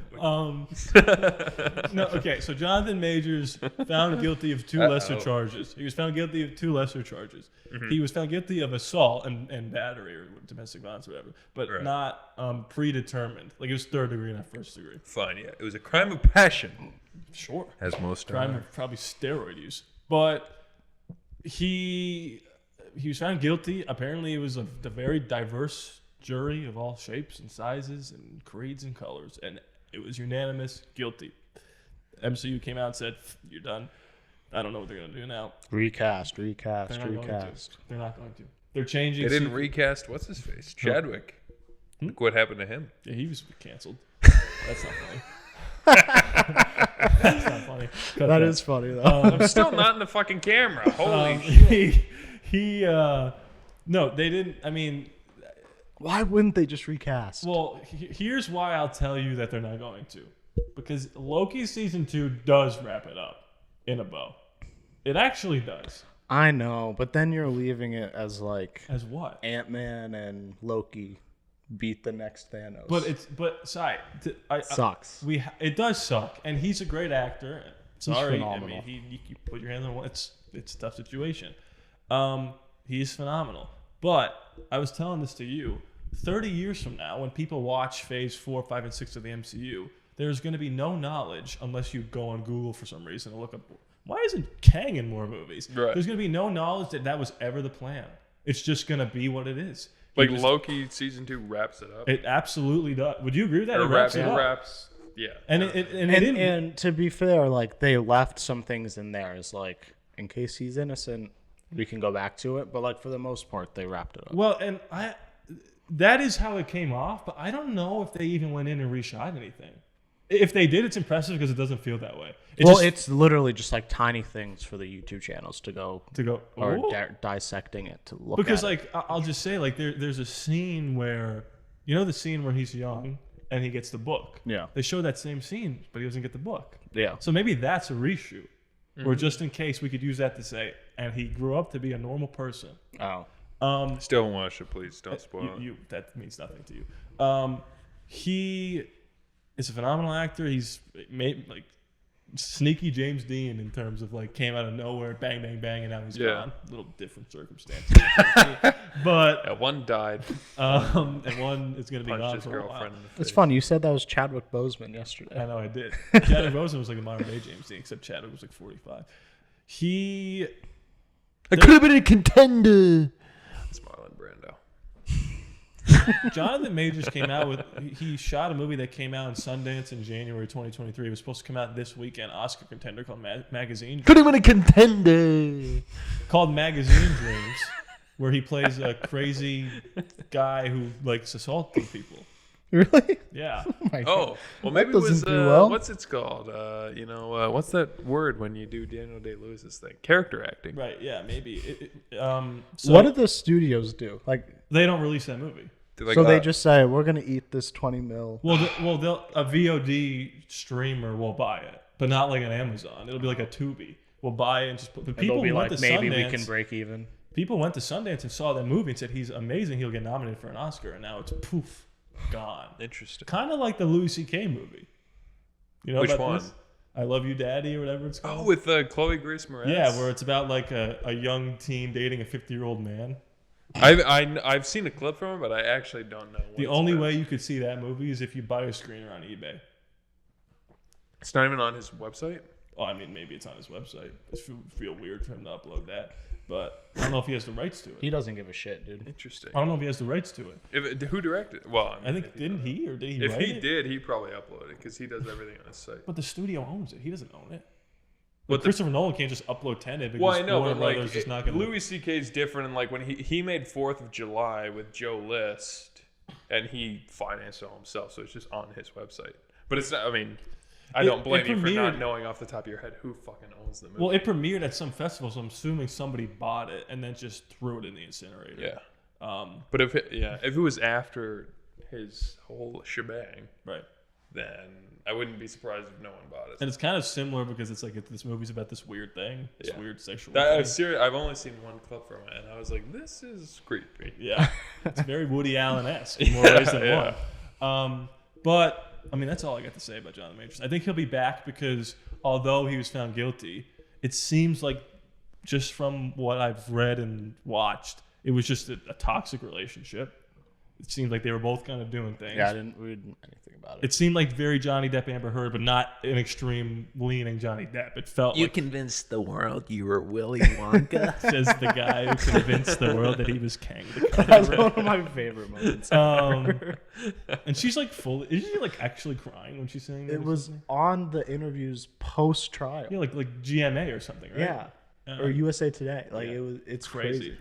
No, okay, so Jonathan Majors found guilty of two lesser charges. He was found guilty of 2 lesser charges. He was found guilty of assault and battery or domestic violence or whatever, but Right. not predetermined. Like, it was 3rd degree, not 1st degree. Fine, yeah. It was a crime of passion, Sure. as most Crime of probably steroid use. But he was found guilty. Apparently, it was a very diverse jury of all shapes and sizes and creeds and colors, and it was unanimous guilty. MCU came out and said, "You're done." I don't know what they're gonna do now. Recast. They're not going to. They're not going to. They're changing. They didn't sequel- recast what's his face, Chadwick. Look what happened to him. Yeah, he was canceled. That's not funny. That's not funny. Cut That is funny though. I'm still not in the fucking camera. Holy shit. No, they didn't. I mean, Why wouldn't they just recast? well, here's why I'll tell you that they're not going to. Because Loki season 2 does wrap it up in a bow. It actually does. I know, but then you're leaving it as like As what? Ant-Man and Loki beat the next Thanos. Sucks. It does suck, and he's a great actor. Sorry, phenomenal. I mean, you put your hands on one. It's a tough situation. He's phenomenal. But I was telling this to you. 30 years from now, when people watch Phase 4, 5, and 6 of the MCU, there's going to be no knowledge unless you go on Google for some reason and look up, why isn't Kang in more movies? Right. There's going to be no knowledge that was ever the plan. It's just going to be what it is. Like Loki season 2 wraps it up. It absolutely does. Would you agree with that? Or It wraps it up. wraps. Yeah. And it didn't. And to be fair, like they left some things in there as like in case he's innocent, we can go back to it. But like for the most part, they wrapped it up. Well, and that is how it came off. But I don't know if they even went in and reshot anything. If they did, it's impressive because it doesn't feel that way. It's literally just like tiny things for the YouTube channels to go or dissecting it to look. Because at like I'll just say like there's a scene where the scene where he's young and he gets the book. Yeah. They show that same scene, but he doesn't get the book. Yeah. So maybe that's a reshoot, or just in case we could use that to say, and he grew up to be a normal person. Oh. Still don't watch it, please. Don't spoil it. That means nothing to you. He is a phenomenal actor. He's made like sneaky James Dean in terms of like came out of nowhere, bang, bang, bang, and now he's gone. A little different circumstances. But one died. And one is going to be Punched gone his for a while. girlfriend in the face. It's funny. You said that was Chadwick Boseman yesterday. I know I did. Chadwick Boseman was like a modern day James Dean, except Chadwick was like 45. I could have been a contender. It's Marlon Brando. Jonathan Majors came out with. He shot a movie that came out in Sundance in January 2023. It was supposed to come out this weekend. Oscar contender called Magazine. Could have been a contender. Called Magazine Dreams, where he plays a crazy guy who likes assaulting people. Really? Yeah. Oh, well, maybe it was. doesn't do well. What's it called? What's that word when you do Daniel Day-Lewis's thing? Character acting. Right. Yeah. Maybe. So What do the studios do? Like, they don't release that movie. so they just say we're gonna eat this 20 mil. Well, a VOD streamer will buy it, but not like an Amazon. It'll be like a Tubi. We'll buy it and just put. But people They'll be went like, to maybe Sundance. we can break even. People went to Sundance and saw that movie and said he's amazing. He'll get nominated for an Oscar, and now it's poof, gone. Interesting. Kind of like the Louis C.K. movie. You know Which about one? this? I Love You, Daddy, or whatever it's called. Oh, with Chloe Grace Moretz. Yeah, where it's about like a young teen dating a 50-year-old man. I've seen a clip from it, but I actually don't know. The only way you could see that movie is if you buy a screener on eBay. It's not even on his website. Oh, I mean, maybe it's on his website. It feel weird for him to upload that, but I don't know if he has the rights to it. He doesn't give a shit, dude. Interesting. I don't know if he has the rights to it. Who directed it? Well, I think didn't he or did he? If write he it? did, he probably uploaded it because he does everything on his site. But the studio owns it. He doesn't own it. But Like Christopher Nolan can't just upload Tenet because Well, I know, Warner but like Brothers is not going to. Louis C.K. is different, and like when he made 4th of July with Joe List, and he financed it all himself, so it's just on his website. But it's not. I mean, I don't blame you for not knowing off the top of your head who fucking owns the movie. Well, it premiered at some festival, so I'm assuming somebody bought it and then just threw it in the incinerator. Yeah. But if it was after his whole shebang, Right. then I wouldn't be surprised if no one bought it. And it's kind of similar because it's like this movie's about this weird thing, this weird sexual. I'm thing. serious. I've only seen one clip from it, and I was like, "This is creepy." Yeah, it's very Woody Allen-esque in more ways than one. But I mean, that's all I got to say about Jonathan Majors. I think he'll be back because although he was found guilty, it seems like just from what I've read and watched, it was just a toxic relationship. It seemed like they were both kind of doing things. Yeah, we didn't know anything about it. It seemed like very Johnny Depp, Amber Heard, but not an extreme leaning Johnny Depp. It felt like convinced the world you were Willy Wonka. says the guy who convinced the world that he was Kang. That's one of my favorite moments. And she's like is she like actually crying when she's saying that? It was on the interviews post trial. Yeah, like GMA or something, right? Yeah, or USA Today. Like it's crazy.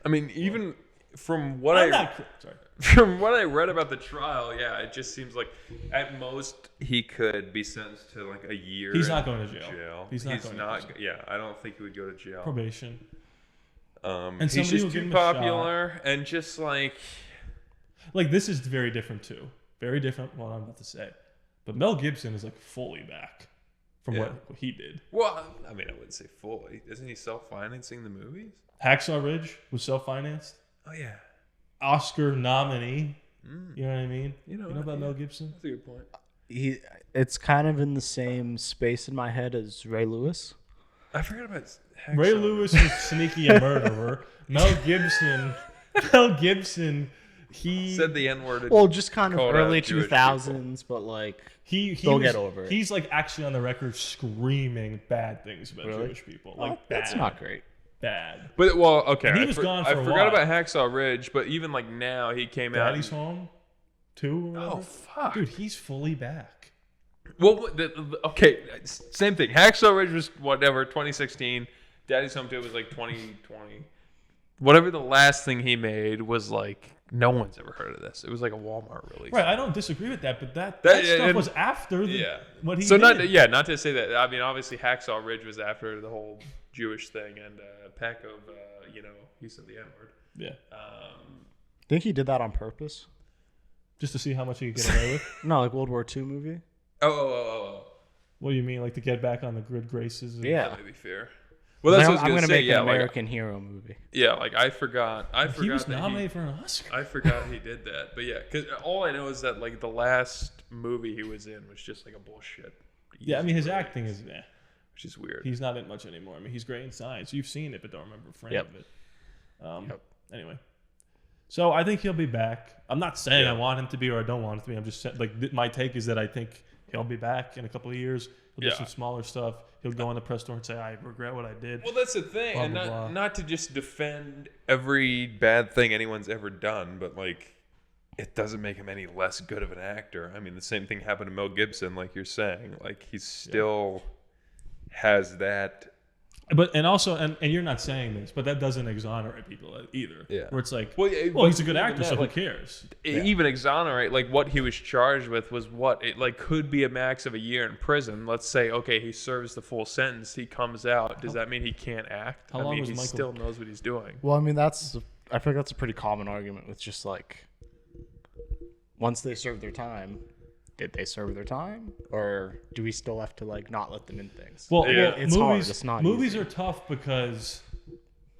I mean, even from what from what I read about the trial, yeah, it just seems like at most he could be sentenced to like a year. He's not going to jail. He's not going to jail. Yeah, I don't think he would go to jail. Probation. And he's he's just just too popular and just like this is very different too. Very different what I'm about to say. But Mel Gibson is like fully back from what he did. Well, I mean, I wouldn't say fully. Isn't he self-financing the movies? Hacksaw Ridge was self-financed. Oh yeah. Oscar nominee. You know what I mean? You know about Mel Gibson? That's a good point. It's kind of in the same space in my head as Ray Lewis. I forgot about Ray Lewis was sneaky and murderer. Mel Gibson, he said the N-word. Well, just kind of early Jewish 2000s, but like he'll get over it. He's like actually on the record screaming bad things about Jewish people. Like that's bad. not great. bad. But well, okay. And he was gone for a I while. forgot about Hacksaw Ridge, but even like now he came out. Daddy's Home 2 or whatever. Oh fuck, Dude, he's fully back. Well, okay, same thing. Hacksaw Ridge was whatever 2016. Daddy's Home 2 was like 2020. Whatever the last thing he made was like, no one's ever heard of this. It was like a Walmart release. Right, I don't disagree with that, but that yeah, stuff was after what he did. Not to say that. I mean, obviously Hacksaw Ridge was after the whole Jewish thing, and Paco, he said the N word. Yeah. Think he did that on purpose? Just to see how much he could get away with? No, like World War II movie. Oh. What do you mean, like to get back on the good graces? Yeah. That may be fair. Well, that's what I was I'm going to gonna say. make an American hero movie. Yeah, like I forgot. He was nominated for an Oscar. I forgot he did that. But yeah, because all I know is that like the last movie he was in was just like a bullshit. Yeah, I mean his acting is which is weird. He's not in much anymore. I mean he's great in Science. You've seen it, but don't remember a frame of it. Anyway, so I think he'll be back. I'm not saying I want him to be or I don't want him to be. I'm just saying, like my take is that I think he'll be back in a couple of years. He'll do some smaller stuff. He'll go in the press store and say, "I regret what I did." Well, that's the thing, blah, and blah, blah. not to just defend every bad thing anyone's ever done, but like, it doesn't make him any less good of an actor. I mean, the same thing happened to Mel Gibson, like you're saying. Like he still has that. But and you're not saying this, but that doesn't exonerate people either. Yeah. Where it's like, Well, he's a good actor, that, so like, who cares? Even exonerate, like what he was charged with was what it like could be a max of a year in prison. Let's say, okay, he serves the full sentence, he comes out. Does that mean he can't act? How long I mean, was he Michael- still knows what he's doing. Well, I mean, I feel like that's a pretty common argument with just like, once they serve their time, did they serve their time, or do we still have to like not let them in things? Well, it's movies, hard. It's not movies easy. are tough because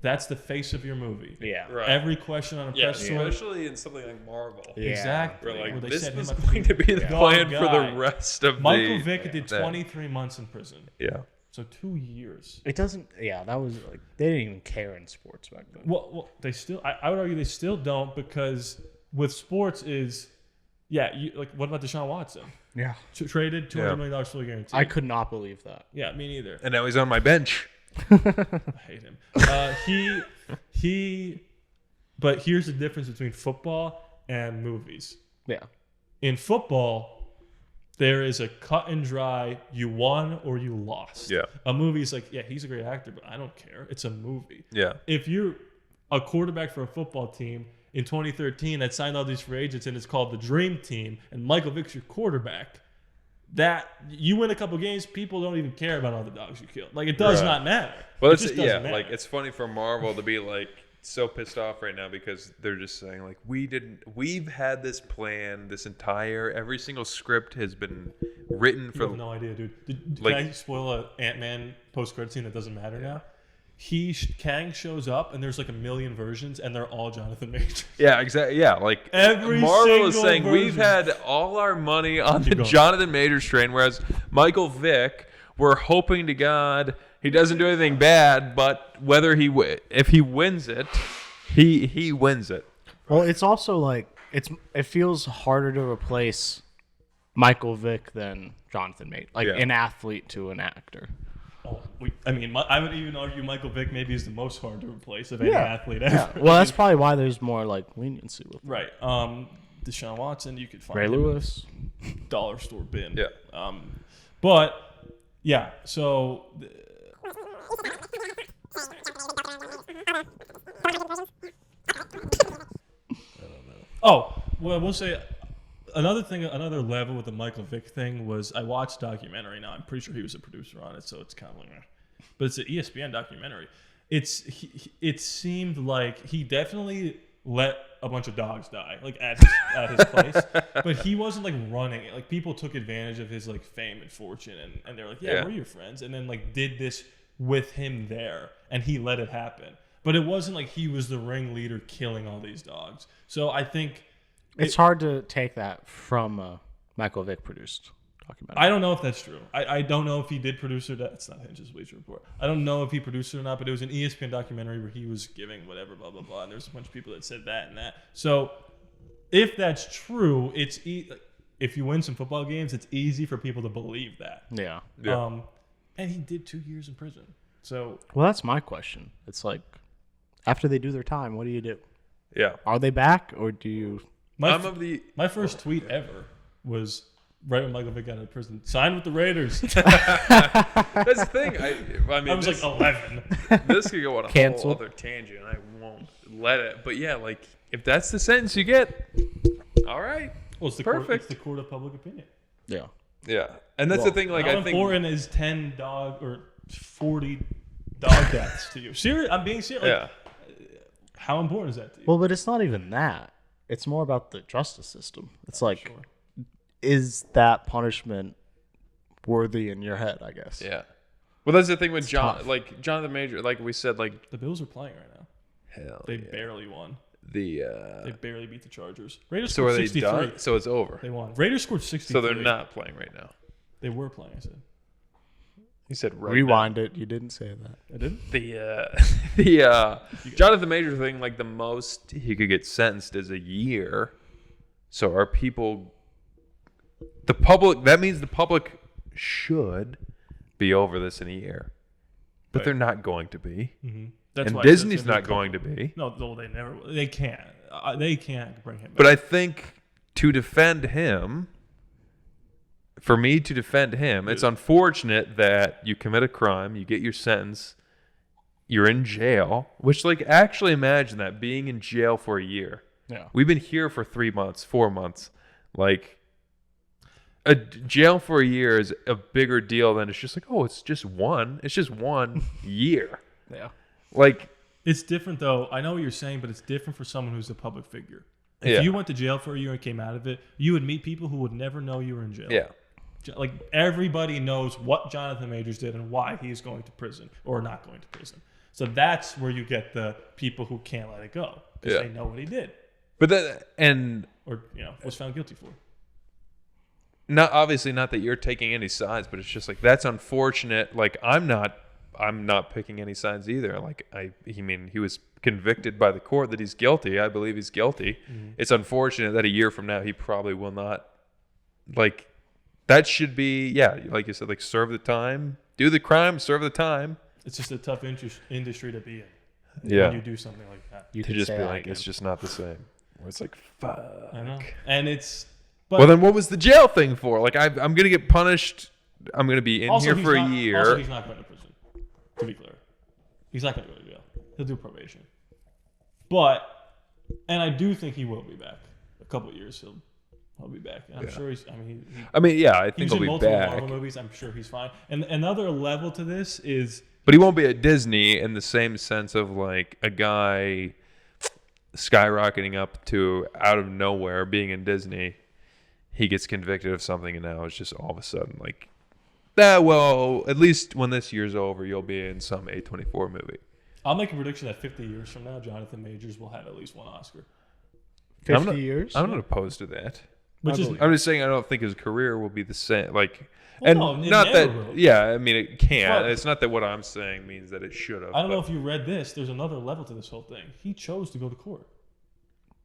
that's the face of your movie. Yeah. Right. Every question on a Yeah, press tour. especially in something like Marvel. Yeah. Exactly. Where, like, Where they this set him was up going to be the dog plan for guy. the rest of Michael the Vick did thing. 23 months in prison. Yeah. So 2 years. It doesn't. Yeah, that was like they didn't even care in sports back then. Well, they still. I would argue they still don't because with sports is, like what about Deshaun Watson? Yeah. Traded $200 million fully guaranteed. I could not believe that. Yeah, me neither. And now he's on my bench. I hate him. But here's the difference between football and movies. Yeah. In football, there is a cut and dry, you won or you lost. Yeah. A movie is like, he's a great actor, but I don't care. It's a movie. Yeah. If you're a quarterback for a football team in 2013 that signed all these free agents and it's called the Dream Team, and Michael Vick's your quarterback, that you win a couple games, people don't even care about all the dogs you killed. Like, it does not matter. Well, It it's, just yeah, doesn't matter. like it's funny for Marvel to be like so pissed off right now because they're just saying like we've had this plan, every single script has been written You for have no idea, dude. Can like- I spoil a Ant-Man post-credit scene that doesn't matter now? Kang shows up and there's like a million versions and they're all Jonathan Majors. Yeah, exactly. Yeah, like Every Marvel is single saying we've version. had all our money on the going. Jonathan Majors train, whereas Michael Vick, we're hoping to God he doesn't do anything bad, but if he wins it, he wins it. Well, it's also like it feels harder to replace Michael Vick than Jonathan Majors, like Yeah. an athlete to an actor. I would even argue Michael Vick maybe is the most hard to replace of any athlete ever. Yeah. Well, that's probably why there's more like leniency with Right. Deshaun Watson, you could find Ray him Lewis. in a dollar store bin. Yeah. But yeah, so oh, well, we'll say another level with the Michael Vick thing was I watched a documentary. Now I'm pretty sure he was a producer on it, so it's kind of like, but it's an ESPN documentary. It seemed like he definitely let a bunch of dogs die, like at his place, but he wasn't like running it. Like people took advantage of his like fame and fortune, and they're like, yeah, we're your friends, and then like did this with him there, and he let it happen. But it wasn't like he was the ringleader killing all these dogs. So I think It's hard to take that from a Michael Vick produced documentary. I don't know if that's true. I don't know if he did produce it. That's not Hinge's Bleacher Report. I don't know if he produced it or not, but it was an ESPN documentary where he was giving whatever, blah, blah, blah. And there's a bunch of people that said that and that. So if that's true, if you win some football games, it's easy for people to believe that. Yeah. Yeah. And he did 2 years in prison. So Well, that's my question. It's like, after they do their time, what do you do? Yeah. Are they back, or do you? my My first tweet ever was right when Michael Vick got out of prison. Signed with the Raiders. That's the thing. I mean, I was like 11. This could go on a Cancel. whole other tangent. I won't let it. But yeah, like if that's the sentence you get, all right. Well, it's the Perfect. Court, it's the court of public opinion. Yeah. Yeah, and that's the thing. Like How I think important is 10 dog or 40 dog deaths to you? Serious? I'm being serious. Like, how important is that to you? Well, but it's not even that. It's more about the justice system. It's like, is that punishment worthy in your head? I guess. Yeah. Well, that's the thing with tough. like Jonathan Major. Like we said, like The Bills are playing right now. hell. They barely won. The They barely beat the Chargers. Raiders so are scored they 63. done? So it's over. They won. Raiders scored 63. So they're not playing right now. They were playing, I said. He said right Rewind it. You didn't say that. I didn't? The Jonathan Major thing, like the most he could get sentenced is a year. So are people the public? That means the public should be over this in a year, but Right. they're not going to be. Mm-hmm. That's And why Disney's they're not going to be. No, they never. They can't. They can't bring him back. But I think to defend him, for me to defend him, it's unfortunate that you commit a crime, you get your sentence, you're in jail, which, like, actually imagine that, being in jail for a year. Yeah. We've been here for 3 months, 4 months. Like, a jail for a year is a bigger deal than it's just like, oh, it's just one year. Yeah. Like, It's different, though. I know what you're saying, but it's different for someone who's a public figure. If Yeah. you went to jail for a year and came out of it, you would meet people who would never know you were in jail. yeah. Like, everybody knows what Jonathan Majors did and why he's going to prison or not going to prison. So that's where you get the people who can't let it go because Yeah. they know what he did But that, and or was found guilty for. not obviously not that you're taking any sides, but it's just like that's unfortunate. Like I'm not picking any sides either. Like he was convicted by the court that he's guilty. I believe he's guilty. Mm-hmm. It's unfortunate that a year from now he probably will not. Like that should be like you said, like serve the time, do the crime, serve the time. It's just a tough industry to be in. Yeah. When you do something like that. You To can just say be I like can. it's just not the same. Where it's like fuck. I know. And it's. But Well then, what was the jail thing for? Like I'm gonna get punished. I'm gonna be in also, here he's for not- a year. Also, he's not going to prison, to be clear. He's not going to go to jail. He'll do probation. But, and I do think he will be back. A couple of years, he'll be back. And I'm sure he's, I mean, I mean, yeah, I he think was he'll in be multiple back. Marvel movies. I'm sure he's fine. And another level to this is, But he won't be at Disney in the same sense of like a guy skyrocketing up to out of nowhere being in Disney. He gets convicted of something and now it's just all of a sudden like, well, at least when this year's over, you'll be in some A24 movie. I'll make a prediction that 50 years from now, Jonathan Majors will have at least one Oscar. 50 years? I'm not opposed to that. Which is, I'm just saying I don't think his career will be the same. Like, Well, and no, it not that, never will. yeah, I mean, it can't. But- It's not that what I'm saying means that it should have. I don't know if you read this. There's another level to this whole thing. He chose to go to court.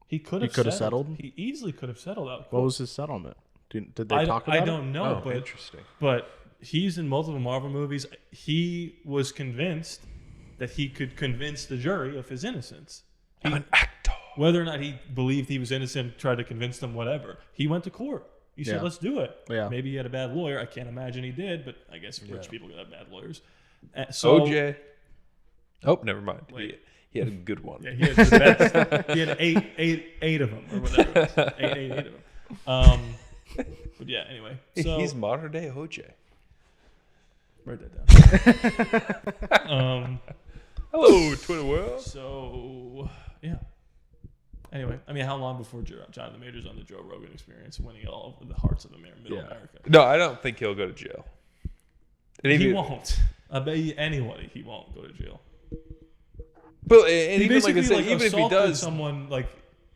He could have settled? He easily could have settled out. What was his settlement? Did they talk about I it? don't know, Oh, interesting. but he's in multiple Marvel movies. He was convinced that he could convince the jury of his innocence. I'm an actor. Whether or not he believed he was innocent, tried to convince them, whatever. He went to court. He said, Yeah. let's do it. Yeah. Maybe he had a bad lawyer. I can't imagine he did, but I guess rich people have bad lawyers. So, OJ. Oh, never mind. Wait. He had a good one. Yeah, he had the best. He had eight of them, or whatever. It was. Eight of them. But yeah, anyway. So He's modern day OJ. write that down. Hello, Twitter world. So yeah. Anyway, I mean, how long before Jonathan Majors on the Joe Rogan Experience, winning all of the hearts of Middle America? No, I don't think he'll go to jail. And He even- won't. I bet you anybody he won't go to jail. But and He even like I basically said, even if he assaulted does, someone like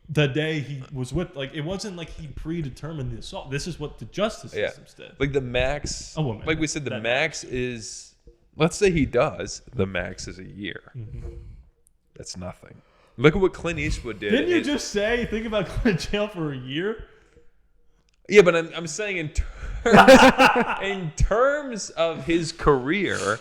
the day he was with, like it wasn't like he predetermined the assault. This is what the justice system said. like the max, A woman. like we said, the That max is. Let's say he does. The max is a year. That's nothing. Look at what Clint Eastwood did. Didn't you just say think about going to jail for a year? Yeah, but I'm saying in terms of his career,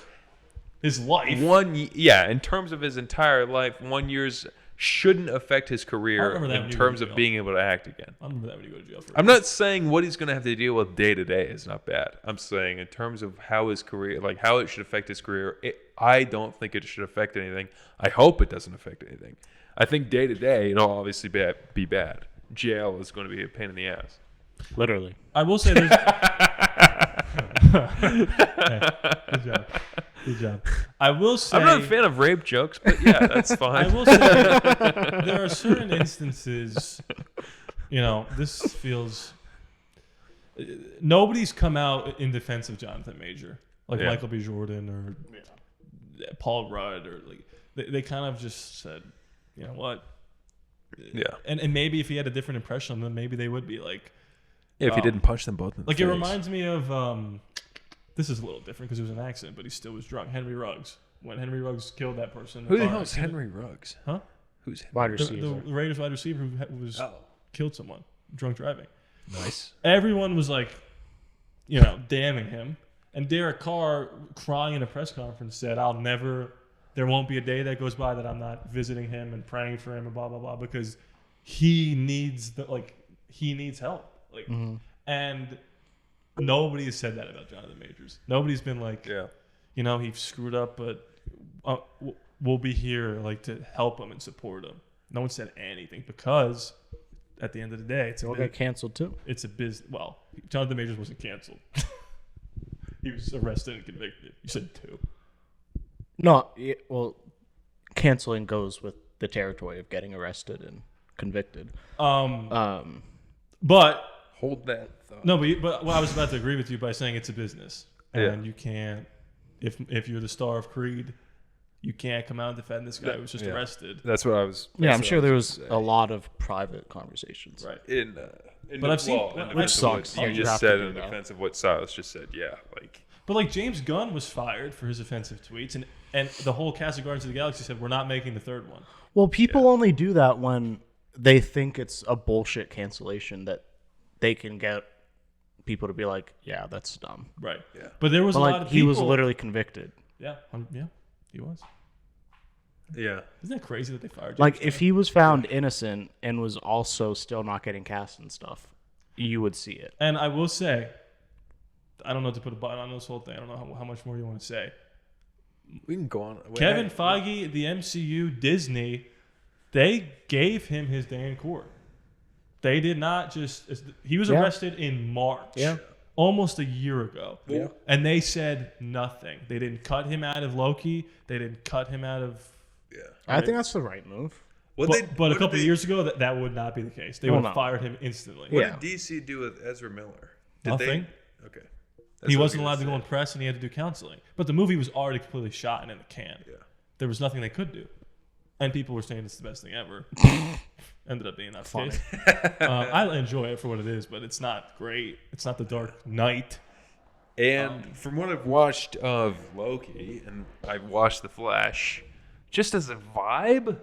his life. In terms of his entire life, 1 year's shouldn't affect his career in terms of being able to act again. I remember that when you go to jail for I'm not saying what he's going to have to deal with day to day is not bad. I'm saying in terms of how his career, like how it should affect his career, I don't think it should affect anything. I hope it doesn't affect anything. I think day to day, it'll obviously be bad. Jail is going to be a pain in the ass. Literally. I will say there's. Good job. Good job. I will say. I'm not a fan of rape jokes, but yeah, that's fine. I will say there are certain instances, this feels. Nobody's come out in defense of Jonathan Major, like Michael B. Jordan or Paul Rudd, or like they kind of just said, you know what? Yeah. And maybe if he had a different impression, then maybe they would be like. Yeah, if he didn't punch them both in the face. It reminds me of. This is a little different because it was an accident, but he still was drunk. Henry Ruggs. When Henry Ruggs killed that person. Who the hell is Henry Ruggs? Huh? Who's Wide the receiver. the Raiders wide receiver who was killed someone drunk driving. Nice. Everyone was like, damning him. And Derek Carr, crying in a press conference, said, there won't be a day that goes by that I'm not visiting him and praying for him and blah, blah, blah, because he needs help. Like, and nobody has said that about Jonathan Majors. Nobody's been like, he screwed up, but we'll be here like to help him and support him. No one said anything because at the end of the day, They all got canceled too. it's a business. Well, Jonathan Majors wasn't canceled. He was arrested and convicted. You said 2. No, canceling goes with the territory of getting arrested and convicted. But Hold that thought. no, but I was about to agree with you by saying it's a business, and you can't. If you're the star of Creed, you can't come out and defend this guy who was just arrested. That's what I was. Yeah, I'm sure there was a lot of private conversations. Right. But I've seen- which sucks. You You just have to said do in that. defense of what Silas just said. Yeah, like. But like James Gunn was fired for his offensive tweets, and the whole cast of Guardians of the Galaxy said we're not making the 3rd one. Well, people only do that when they think it's a bullshit cancellation that they can get people to be like, yeah, that's dumb. Right. Yeah. But there was But a lot like of people. he was literally convicted. Yeah. He was. Yeah. Isn't that crazy that they fired James Like Gunn? if he was found innocent and was also still not getting cast and stuff, you would see it. And I will say, I don't know to put a button on this whole thing. I don't know how much more you want to say. We can go on. Kevin Feige, the MCU, Disney, they gave him his day in court. They did not just. He was arrested in March. Yeah. Almost a year ago. Yeah. And they said nothing. They didn't cut him out of Loki. They didn't cut him out of. I think that's the right move. But a couple of years ago, that would not be the case. They would have fired him instantly. Yeah. What did DC do with Ezra Miller? Nothing. Okay. He wasn't allowed to go in press, and he had to do counseling. But the movie was already completely shot and in the can. Yeah. There was nothing they could do. And people were saying it's the best thing ever. Ended up being not the case. I enjoy it for what it is, but it's not great. It's not the Dark Knight. And from what I've watched of Loki, and I've watched The Flash, just as a vibe,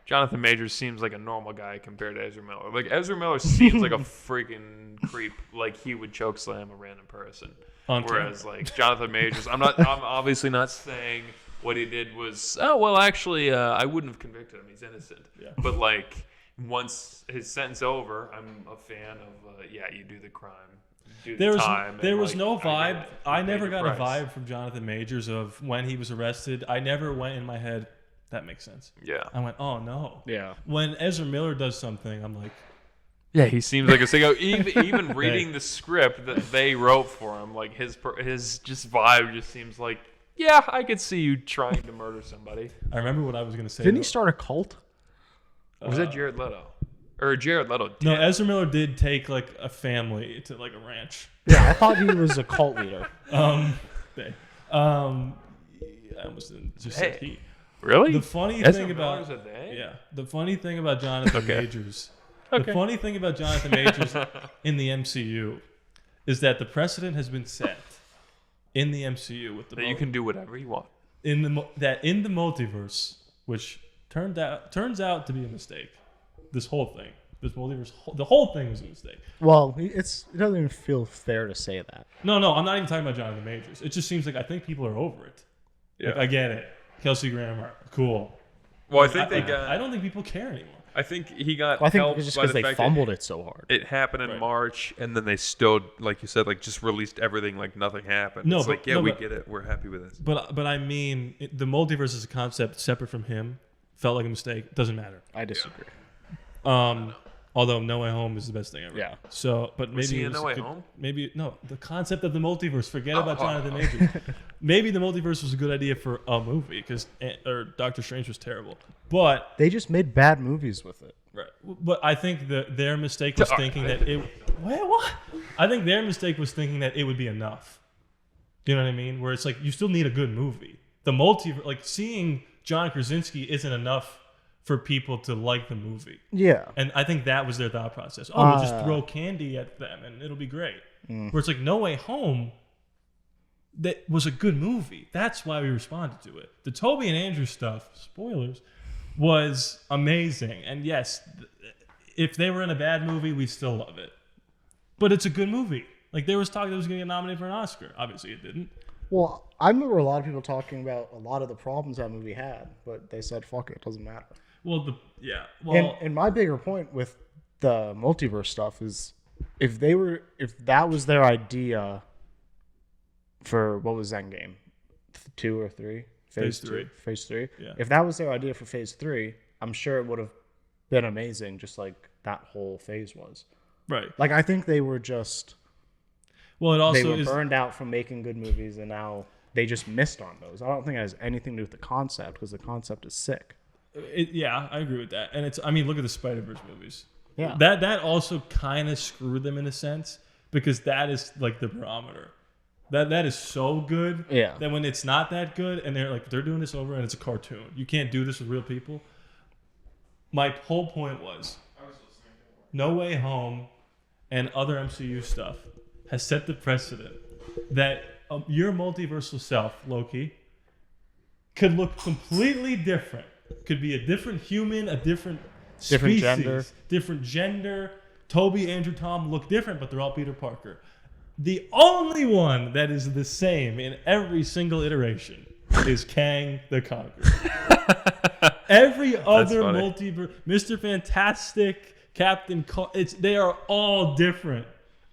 Jonathan Majors seems like a normal guy compared to Ezra Miller. Like, Ezra Miller seems like a freaking creep. Like, he would chokeslam a random person. Whereas, like, Jonathan Majors, I'm obviously not saying what he did was, I wouldn't have convicted him. He's innocent. Yeah. But, like, once his sentence over, I'm a fan of, you do the crime. There was no vibe. I never got a vibe from Jonathan Majors of when he was arrested. I never went in my head, that makes sense. Yeah. I went, oh no. Yeah. When Ezra Miller does something, I'm like, yeah, he seems like a sicko. Even reading the script that they wrote for him, like his just vibe just seems like, yeah, I could see you trying to murder somebody. I remember what I was gonna say. Didn't he start a cult? Was that Jared Leto? Or Jared Leto did. No, Ezra Miller did take like a family to like a ranch. Yeah, I thought he was a cult leader. I almost just said he. Really? The funny Ezra thing about Miller's a they? yeah, the funny thing about Jonathan Majors. The funny thing about Jonathan Majors in the MCU is that the precedent has been set in the MCU with the That you can do whatever you want. in the multiverse, which turns out to be a mistake. This whole thing, this multiverse, the whole thing was a mistake. Well, it doesn't even feel fair to say that. No, I'm not even talking about Jonathan Majors. It just seems like I think people are over it. Yeah. Like, I get it. Kelsey Grammer, cool. Well, I think they got. I don't think people care anymore. I think he got. Well, I think helped it's just by because the they fact fumbled that it so hard. It happened in Right. March, and then they still, like you said, like just released everything like nothing happened. No, it's but- like, yeah, no, we but- get it. We're happy with this. But I mean, the multiverse as a concept separate from him felt like a mistake. Doesn't matter. I disagree. Although No Way Home is the best thing ever. Yeah. So, but maybe he it in was No Way good- Home? Maybe no. The concept of the multiverse. Forget about Jonathan Majors. Maybe the multiverse was a good idea for a movie because Doctor Strange was terrible. But They just made bad movies with it. But I think their mistake was thinking that it. Wait, what? I think their mistake was thinking that it would be enough. Do you know what I mean? Where it's like you still need a good movie. The multiverse, like seeing John Krasinski, isn't enough for people to like the movie. Yeah. And I think that was their thought process. Oh, we'll just throw candy at them and it'll be great. Where it's like No Way Home, that was a good movie. That's why we responded to it. The Toby and Andrew stuff, spoilers, was amazing. And yes, if they were in a bad movie, we still love it. But it's a good movie. Like there was talk that it was going to get nominated for an Oscar. Obviously it didn't. Well, I remember a lot of people talking about a lot of the problems that movie had, but they said, fuck it doesn't matter. Well, Well, And my bigger point with the multiverse stuff is if that was their idea for what was Endgame? 2 or 3? Phase 2? three. Phase 3? Yeah. If that was their idea for phase 3, I'm sure it would have been amazing just like that whole phase was. right. Like I think they were just Well, it they also were is burned out from making good movies and now they just missed on those. I don't think it has anything to do with the concept because the concept is sick. yeah, I agree with that. And it's I mean, look at the Spider-Verse movies. Yeah. That also kind of screwed them in a sense because that is like the barometer. That is so good. Yeah. That when it's not that good and they're doing this over and it's a cartoon. You can't do this with real people. My whole point was No Way Home and other MCU stuff has set the precedent that your multiversal self, Loki, could look completely different. Could be a different human, a different species, different gender. Toby, Andrew, Tom look different, but they're all Peter Parker. The only one that is the same in every single iteration is Kang the Conqueror. Every other funny. multiverse, Mr. Fantastic, Captain, they are all different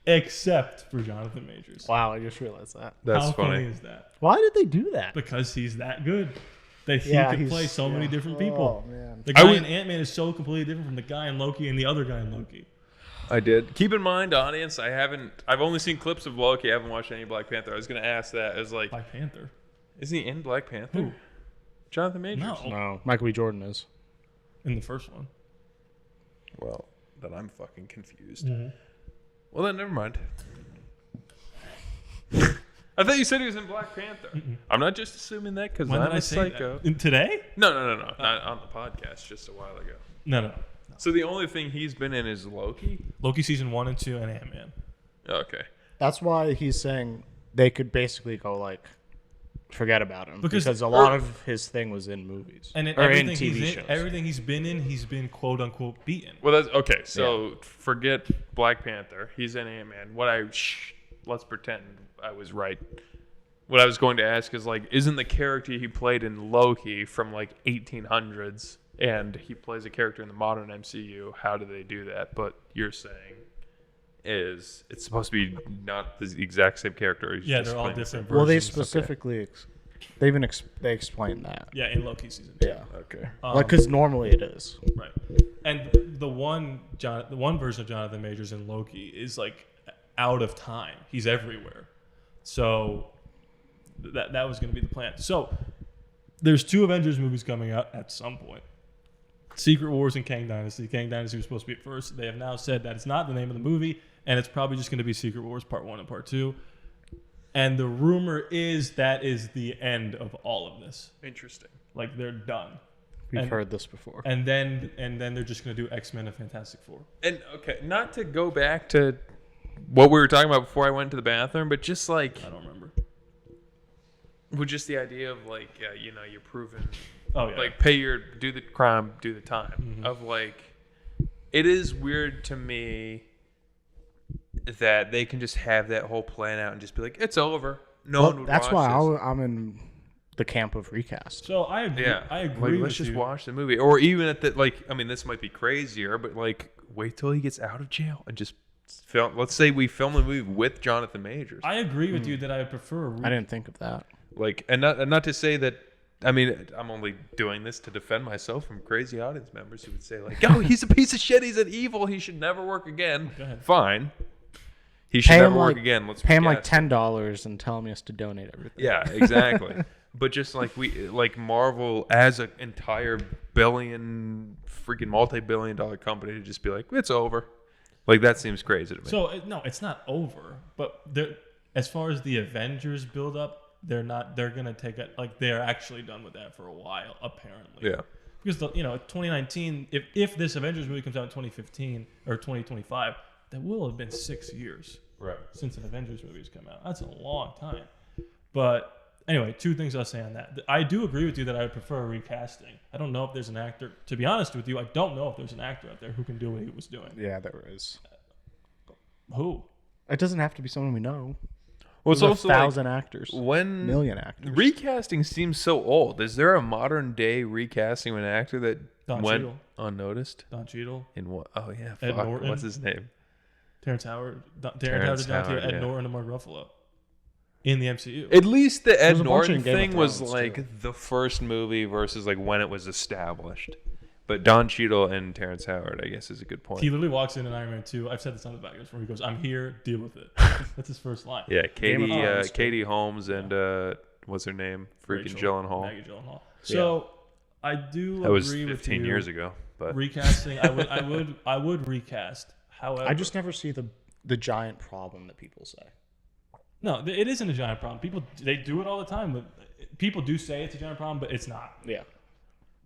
except for Jonathan Majors. Wow, I just realized that. That's How funny. funny is that? Why did they do that? Because he's that good. That he Yeah, can he's- play so many yeah. different people. Oh, man. The guy would- in Ant-Man is so completely different from the guy in Loki and the other guy in Loki. I did. Keep in mind, audience, I've only seen clips of Loki. I haven't watched any Black Panther. I was going to ask that. As like, Black Panther. isn't he in Black Panther? Who? Jonathan Majors. No. No, Michael B. Jordan is. In the first one. Well, then I'm fucking confused. Well, then never mind. I thought you said he was in Black Panther. I'm not just assuming that because When I'm did I a say psycho. that? Today? No. Not on the podcast, just a while ago. No. So the only thing he's been in is Loki? Loki season 1 and 2 and Ant-Man. Okay. That's why he's saying they could basically go like, forget about him Because- because a lot of his thing was in movies And in or in everything TV he's shows. everything he's been in, he's been quote unquote beaten. Well, that's okay. So forget Black Panther. He's in Ant-Man. Let's pretend I was right. What I was going to ask is like, isn't the character he played in Loki from like 1800s, and he plays a character in the modern MCU? How do they do that? But you're saying is it's supposed to be not the exact same character. He's Yeah, just they're all playing the different same- Well, they versions. specifically they explained that. Yeah, in Loki season 2. Yeah, Okay. like because normally it is. Right. And the one version of Jonathan Majors in Loki is like out of time. He's everywhere. So that was going to be the plan. So there's 2 Avengers movies coming out at some point. Secret Wars and Kang Dynasty. Kang Dynasty was supposed to be at first. They have now said that it's not the name of the movie, and it's probably just going to be Secret Wars Part 1 and Part 2. And the rumor is that is the end of all of this. Interesting. Like they're done. We've And- heard this before. And then they're just going to do X-Men and Fantastic Four. And okay, not to go back to what we were talking about before I went to the bathroom, but just like I don't remember. with just the idea of like, you're proven, Oh yeah. like do the crime, do the time. Of like, it is weird to me that they can just have that whole plan out and just be like, it's over. No one would That's watch why this. I'm in the camp of recast. So I agree. Yeah, I agree like, with let's just you. watch the movie, or even at the this might be crazier, but like wait till he gets out of jail and just film. Let's say we film the movie with Jonathan Majors. I agree with you that I would prefer. I didn't think of that. Like, and not to say that. I mean, I'm only doing this to defend myself from crazy audience members who would say like, "Oh, he's a piece of shit. He's an evil. He should never work again." Go ahead. Fine. He should Pay never him work like again. Let's pay him like recast $10 and tell him he has to donate everything. Yeah, exactly. But just like Marvel as an entire freaking multi-billion-dollar company to just be like, it's over. Like that seems crazy to me. So no, it's not over. But as far as the Avengers build up, they're not. They're gonna take it. Like they're actually done with that for a while, apparently. Yeah. Because 2019, if this Avengers movie comes out in 2015 or 2025, that will have been 6 years since an Avengers movie has come out. That's a long time. But anyway, two things I'll say on that. I do agree with you that I would prefer a recasting. I don't know if there's an actor. To be honest with you, I don't know if there's an actor out there who can do what he was doing. Yeah, there is. Who? It doesn't have to be someone we know. Well, it's There's also 1,000 actors. million actors. Recasting seems so old. Is there a modern day recasting of an actor that Don went Cheadle. unnoticed? Don Cheadle. In what? Oh yeah, Ed fuck. Norton. What's his name? Terrence Howard. Terrence Howard, Ed yeah. Norton, and Mark Ruffalo. In the MCU. At least the Ed a bunch Norton in Game of thing was Thrones, like too. the first movie versus like when it was established. But Don Cheadle and Terrence Howard, I guess, is a good point. He literally walks in Iron Man 2. I've said this on the podcast where he goes, "I'm here, deal with it." That's his first line. Yeah, Game of Thrones, Katie Holmes and what's her name? Freaking Rachel, Gyllenhaal. Maggie Gyllenhaal. So I do That was agree 15 with you. years ago. But Recasting, I would recast. However, I just never see the giant problem that people say. no, it isn't a giant problem. People they do it all the time, but people do say it's a giant problem, but it's not. Yeah.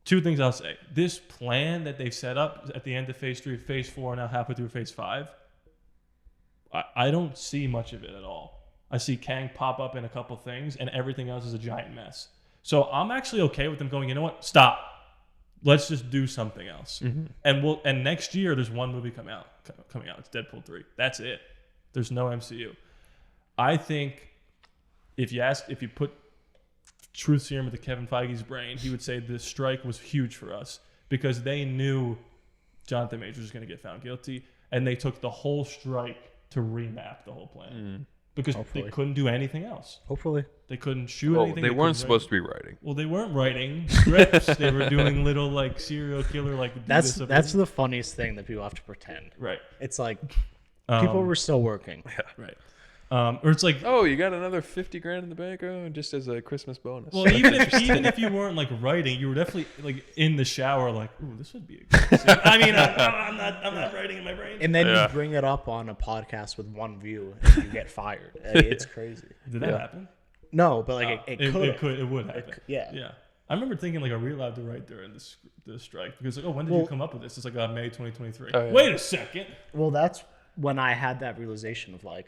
Two things I'll say. This plan that they've set up at the end of Phase 3, Phase 4, now halfway through Phase 5, I don't see much of it at all. I see Kang pop up in a couple things, and everything else is a giant mess. So I'm actually okay with them going, you know what? Stop. Let's just do something else. And next year there's one movie coming out. It's Deadpool 3. That's it. There's no MCU. I think if you put truth serum into Kevin Feige's brain, he would say this strike was huge for us because they knew Jonathan Majors was going to get found guilty, and they took the whole strike to remap the whole plan because they couldn't do anything else. Hopefully. They couldn't shoot oh, anything. they weren't couldn't supposed to be writing. Well, they weren't writing scripts. They were doing little like serial killer like. That's the funniest thing that people have to pretend. right. It's like people were still working. Right. Or it's like, Oh, you got another 50 grand in the bank, just as a Christmas bonus. well, even if you weren't like writing, you were definitely like in the shower, like, ooh, this would be a good scene. I mean, I'm not writing in my brain. And then Yeah. you bring it up on a podcast with one view and you get fired. It's crazy. Did that happen? No, but like it could. It would happen. yeah. Yeah. I remember thinking like, are we allowed to write during the strike? Because like, oh, when did you come up with this? It's like May 2023. Oh, yeah. Wait a second. Well, that's when I had that realization of like,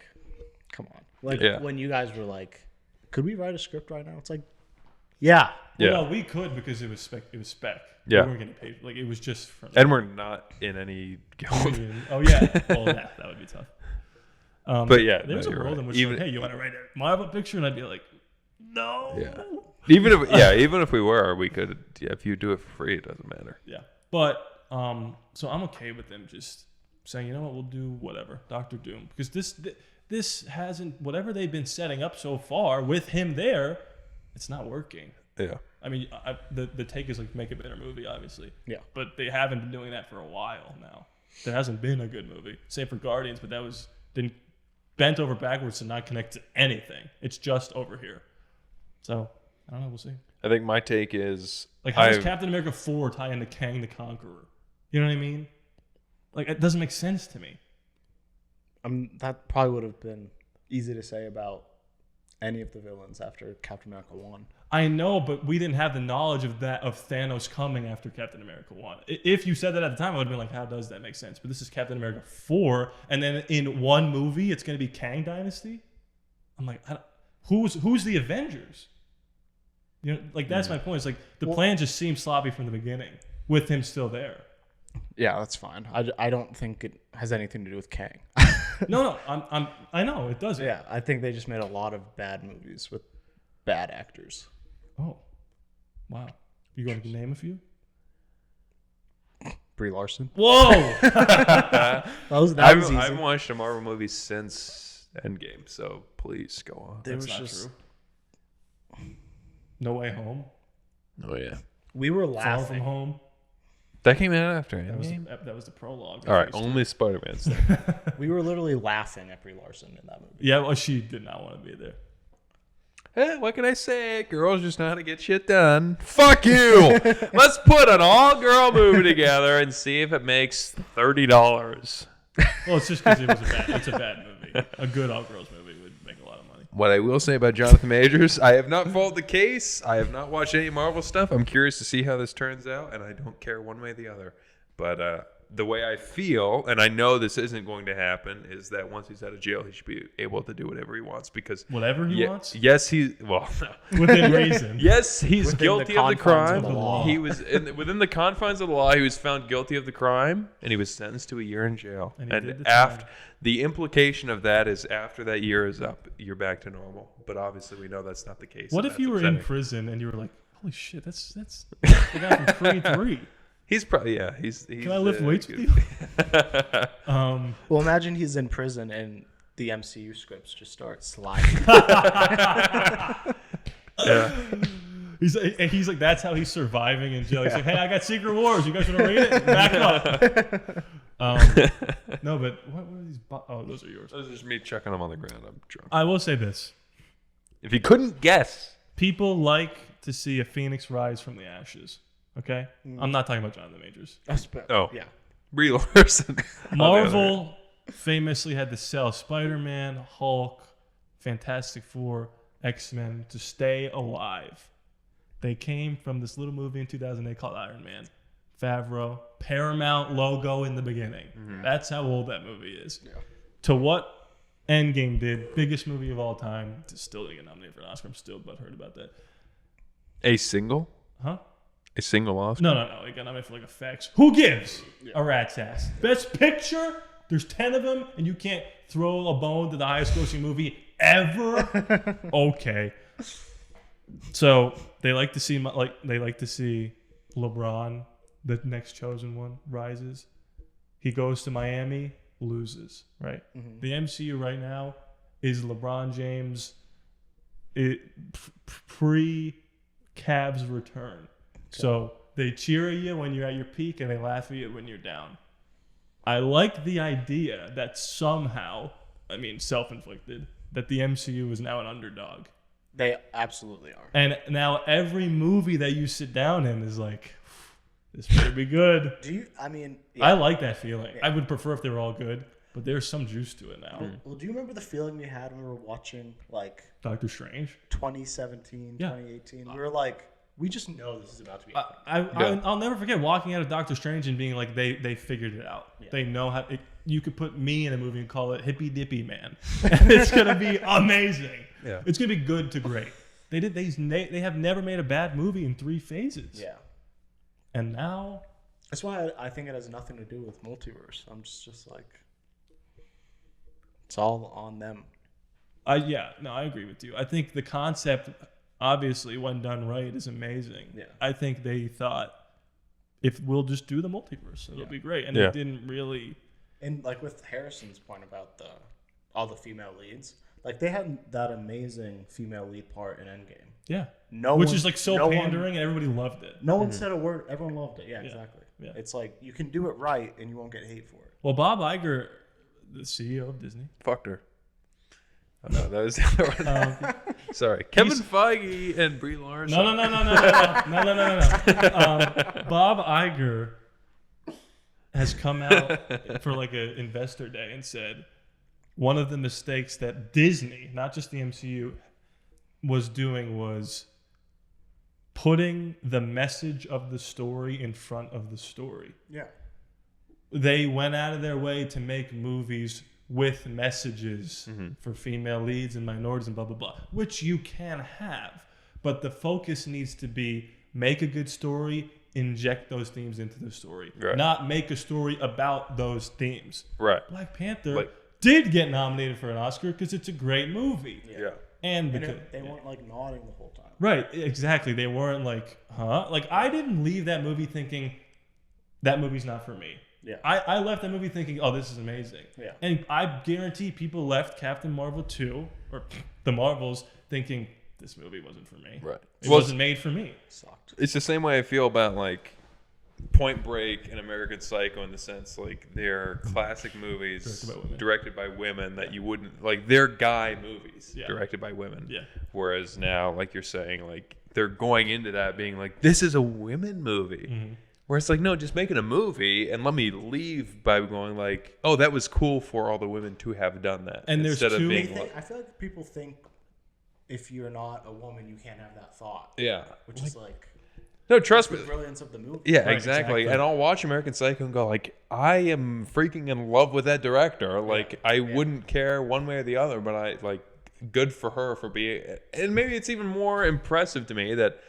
come on. Like Yeah. when you guys were like, could we write a script right now? It's like, yeah. Yeah. Well, no, we could because it was spec. Yeah. We weren't getting paid. Like it was just for. And we're not in any guild. Oh yeah. Well, that would be tough. But yeah, There's no, a you're world right. in which, Even- like, hey, you want to write a Marvel picture, and I'd be like, no. Yeah. Even if we were, we could. Yeah, if you do it for free, it doesn't matter. Yeah. But so I'm okay with them just saying, you know what, we'll do whatever, Doctor Doom, because this hasn't, whatever they've been setting up so far with him there, it's not working. Yeah. I mean, the take is like make a better movie, obviously. Yeah. But they haven't been doing that for a while now. There hasn't been a good movie. Same for Guardians, but that was bent over backwards to not connect to anything. It's just over here. So I don't know. We'll see. I think my take is Like, how does Captain America 4 tie into Kang the Conqueror? You know what I mean? Like, it doesn't make sense to me. That probably would have been easy to say about any of the villains after Captain America 1. I know, but we didn't have the knowledge of Thanos coming after Captain America 1. If you said that at the time, I would have been like, how does that make sense? But this is Captain America 4, and then in one movie, it's going to be Kang Dynasty? I'm like, who's the Avengers? You know, like, that's my point. It's like, the plan just seemed sloppy from the beginning, with him still there. Yeah, that's fine. I don't think it has anything to do with Kang. No, I know, it doesn't. Yeah, I think they just made a lot of bad movies with bad actors. Oh, wow. You going to name a few? Brie Larson. Whoa! That was I easy. haven't watched a Marvel movie since Endgame, so please go on. There That's was not just true. No Way Home. Oh yeah, we were Far From laughing. Home. that came out after That was, Endgame. that was the prologue. All right, Phase two. only Spider-Man stuff. We were literally laughing at Brie Larson in that movie. Yeah, well, she did not want to be there. What can I say? Girls just know how to get shit done. Fuck you. Let's put an all-girl movie together and see if it makes $30. Well, it's just because it's a bad movie. A good all-girls movie would make a lot of money. What I will say about Jonathan Majors, I have not followed the case. I have not watched any Marvel stuff. I'm curious to see how this turns out, and I don't care one way or the other. But the way I feel, and I know this isn't going to happen, is that once he's out of jail, he should be able to do whatever he wants because Whatever he wants? Yes, he. Well, no. Within reason. Yes, he's Within guilty the of the confines crime. of the law. He was within the confines of the law. He was found guilty of the crime, and he was sentenced to a year in jail. And he did And the after time. the implication of that is, after that year is up, you're back to normal. But obviously, we know that's not the case. What and if you that's were in upsetting. prison and you were like, holy shit, that's the guy from Creed 3. He's probably he's. Can I lift weights with you? Well, imagine he's in prison and the MCU scripts just start sliding. He's like, that's how he's surviving in jail. He's like, hey, I got Secret Wars. You guys want to read it? Back up. No, but what were these? Oh, those are yours. That was just me chucking him on the ground. I'm drunk. I will say this. If you couldn't guess, People like to see a phoenix rise from the ashes. Okay? I'm not talking about Jonathan Majors. yeah, Brie Larson. Marvel famously had to sell Spider-Man, Hulk, Fantastic Four, X-Men to stay alive. They came from this little movie in 2008 called Iron Man. Favreau, Paramount logo in the beginning. That's how old that movie is. Yeah. To what Endgame did, biggest movie of all time, still didn't get nominated for an Oscar. I'm still butthurt about that. A single? Huh? A single Oscar? No. They got nominated for like effects. Who gives a rat's ass? Best Picture? There's 10 of them, and you can't throw a bone to the highest grossing movie ever? Okay. So they like to see LeBron, the next chosen one, rises. He goes to Miami, loses, right? Mm-hmm. The MCU right now is LeBron James pre-Cavs return. Okay. So they cheer at you when you're at your peak and they laugh at you when you're down. I like the idea that somehow, self-inflicted, that the MCU is now an underdog. They absolutely are. And now every movie that you sit down in is like, this better be good. I like that feeling. Yeah. I would prefer if they were all good, but there's some juice to it now. Well, do you remember the feeling we had when we were watching like Doctor Strange? 2017, 2018? We were like, we just know this is about to be. I'll never forget walking out of Doctor Strange and being like, they figured it out. Yeah. They know how. You could put me in a movie and call it Hippy Dippy Man, and it's gonna be amazing. Yeah, it's gonna be good to great. They have never made a bad movie in 3 phases. Yeah, and now that's why I think it has nothing to do with multiverse. I'm just like, it's all on them. I agree with you. I think the concept, obviously, when done right, is amazing. Yeah, I think they thought, if we'll just do the multiverse, it'll be great, and it didn't really. And like with Harrison's point about all the female leads, like they had that amazing female lead part in Endgame. Yeah, which is like so pandering, and everybody loved it. No one said a word. Everyone loved it. Yeah, exactly. Yeah. It's like you can do it right, and you won't get hate for it. Well, Bob Iger, the CEO of Disney, fucked her. Oh, no, that was the other one. Sorry, Kevin Feige and Brie Larson. No. Bob Iger has come out for like an investor day and said one of the mistakes that Disney, not just the MCU, was doing was putting the message of the story in front of the story. Yeah. They went out of their way to make movies with messages for female leads and minorities and blah, blah, blah, which you can have. But the focus needs to be make a good story, inject those themes into the story, not make a story about those themes. Right. Black Panther did get nominated for an Oscar because it's a great movie. Yeah. And And because they weren't like nodding the whole time. right, exactly. They weren't like, huh? Like I didn't leave that movie thinking that movie's not for me. Yeah. I left that movie thinking, oh, this is amazing. Yeah. And I guarantee people left Captain Marvel 2 or the Marvels thinking this movie wasn't for me. Right. It Well, wasn't made for me. Sucked. It's the same way I feel about like Point Break and American Psycho in the sense like they're classic movies directed by women that you wouldn't like. They're guy movies directed by women. Yeah. Whereas now, like you're saying, like they're going into that being like this is a women movie. Mm-hmm. Where it's like no, just making a movie and let me leave by going like, oh, that was cool for all the women to have done that. And there's instead two- of being I feel like people think if you're not a woman, you can't have that thought. yeah, Which is like no, trust me. the brilliance of the movie. Yeah, Right, exactly. exactly. And I'll watch American Psycho and go like, I am freaking in love with that director. Like, I wouldn't care one way or the other, but I like good for her for being. And maybe it's even more impressive to me that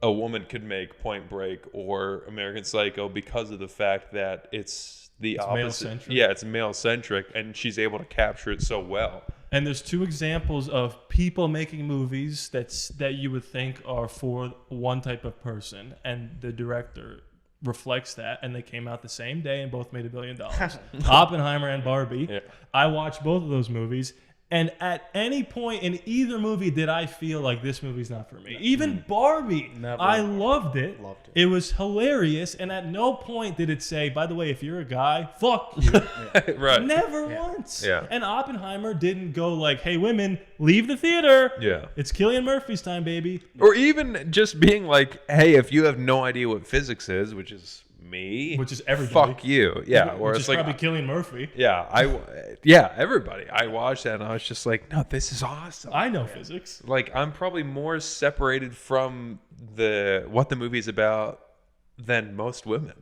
a woman could make Point Break or American Psycho because of the fact that it's the opposite. male-centric. Yeah, it's male centric, and she's able to capture it so well. And there's two examples of people making movies that you would think are for one type of person, and the director reflects that, and they came out the same day and both made $1 billion. Oppenheimer and Barbie. Yeah. I watched both of those movies, and at any point in either movie did I feel like this movie's not for me. Even Barbie, Never. I loved it. Loved it. It was hilarious, and at no point did it say, by the way, if you're a guy, fuck you. Right. Never once. Yeah. And Oppenheimer didn't go like, hey, women, leave the theater. Yeah. It's Cillian Murphy's time, baby. Or even just being like, hey, if you have no idea what physics is, which is me, Which is everybody. fuck you. Yeah. Or Which it's is like, probably Cillian Murphy. yeah, everybody. I watched that and I was just like, no, this is awesome. I know physics. Like, I'm probably more separated from what the movie is about than most women.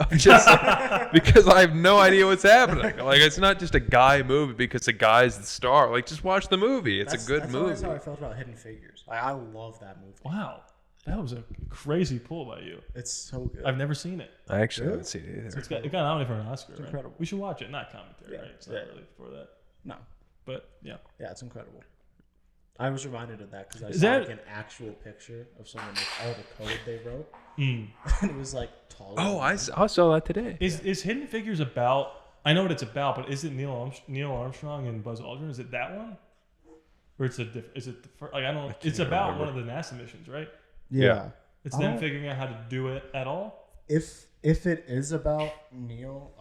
I'm just because I have no idea what's happening. Like, it's not just a guy movie because the guy's the star. Like, just watch the movie. It's a good That's movie. how I felt about Hidden Figures. I love that movie. Wow. That was a crazy pull by you. It's so good. I've never seen it. I actually haven't seen it either. It got nominated for an Oscar, right? incredible. We should watch it. Not commentary, Yeah. right? It's not Yeah. really for that. No. But, yeah. Yeah, it's incredible. I was reminded of that because I Is saw that- like an actual picture of someone with all the code they wrote. Mm. And it was like taller. Oh, I saw that today. Is Hidden Figures about, I know what it's about, but is it Neil Armstrong and Buzz Aldrin? Is it that one? Or is it the first, like, I don't, it's about one of the NASA missions, right? Yeah. It's I them don't- figuring out how to do it at all? If it is about Neil,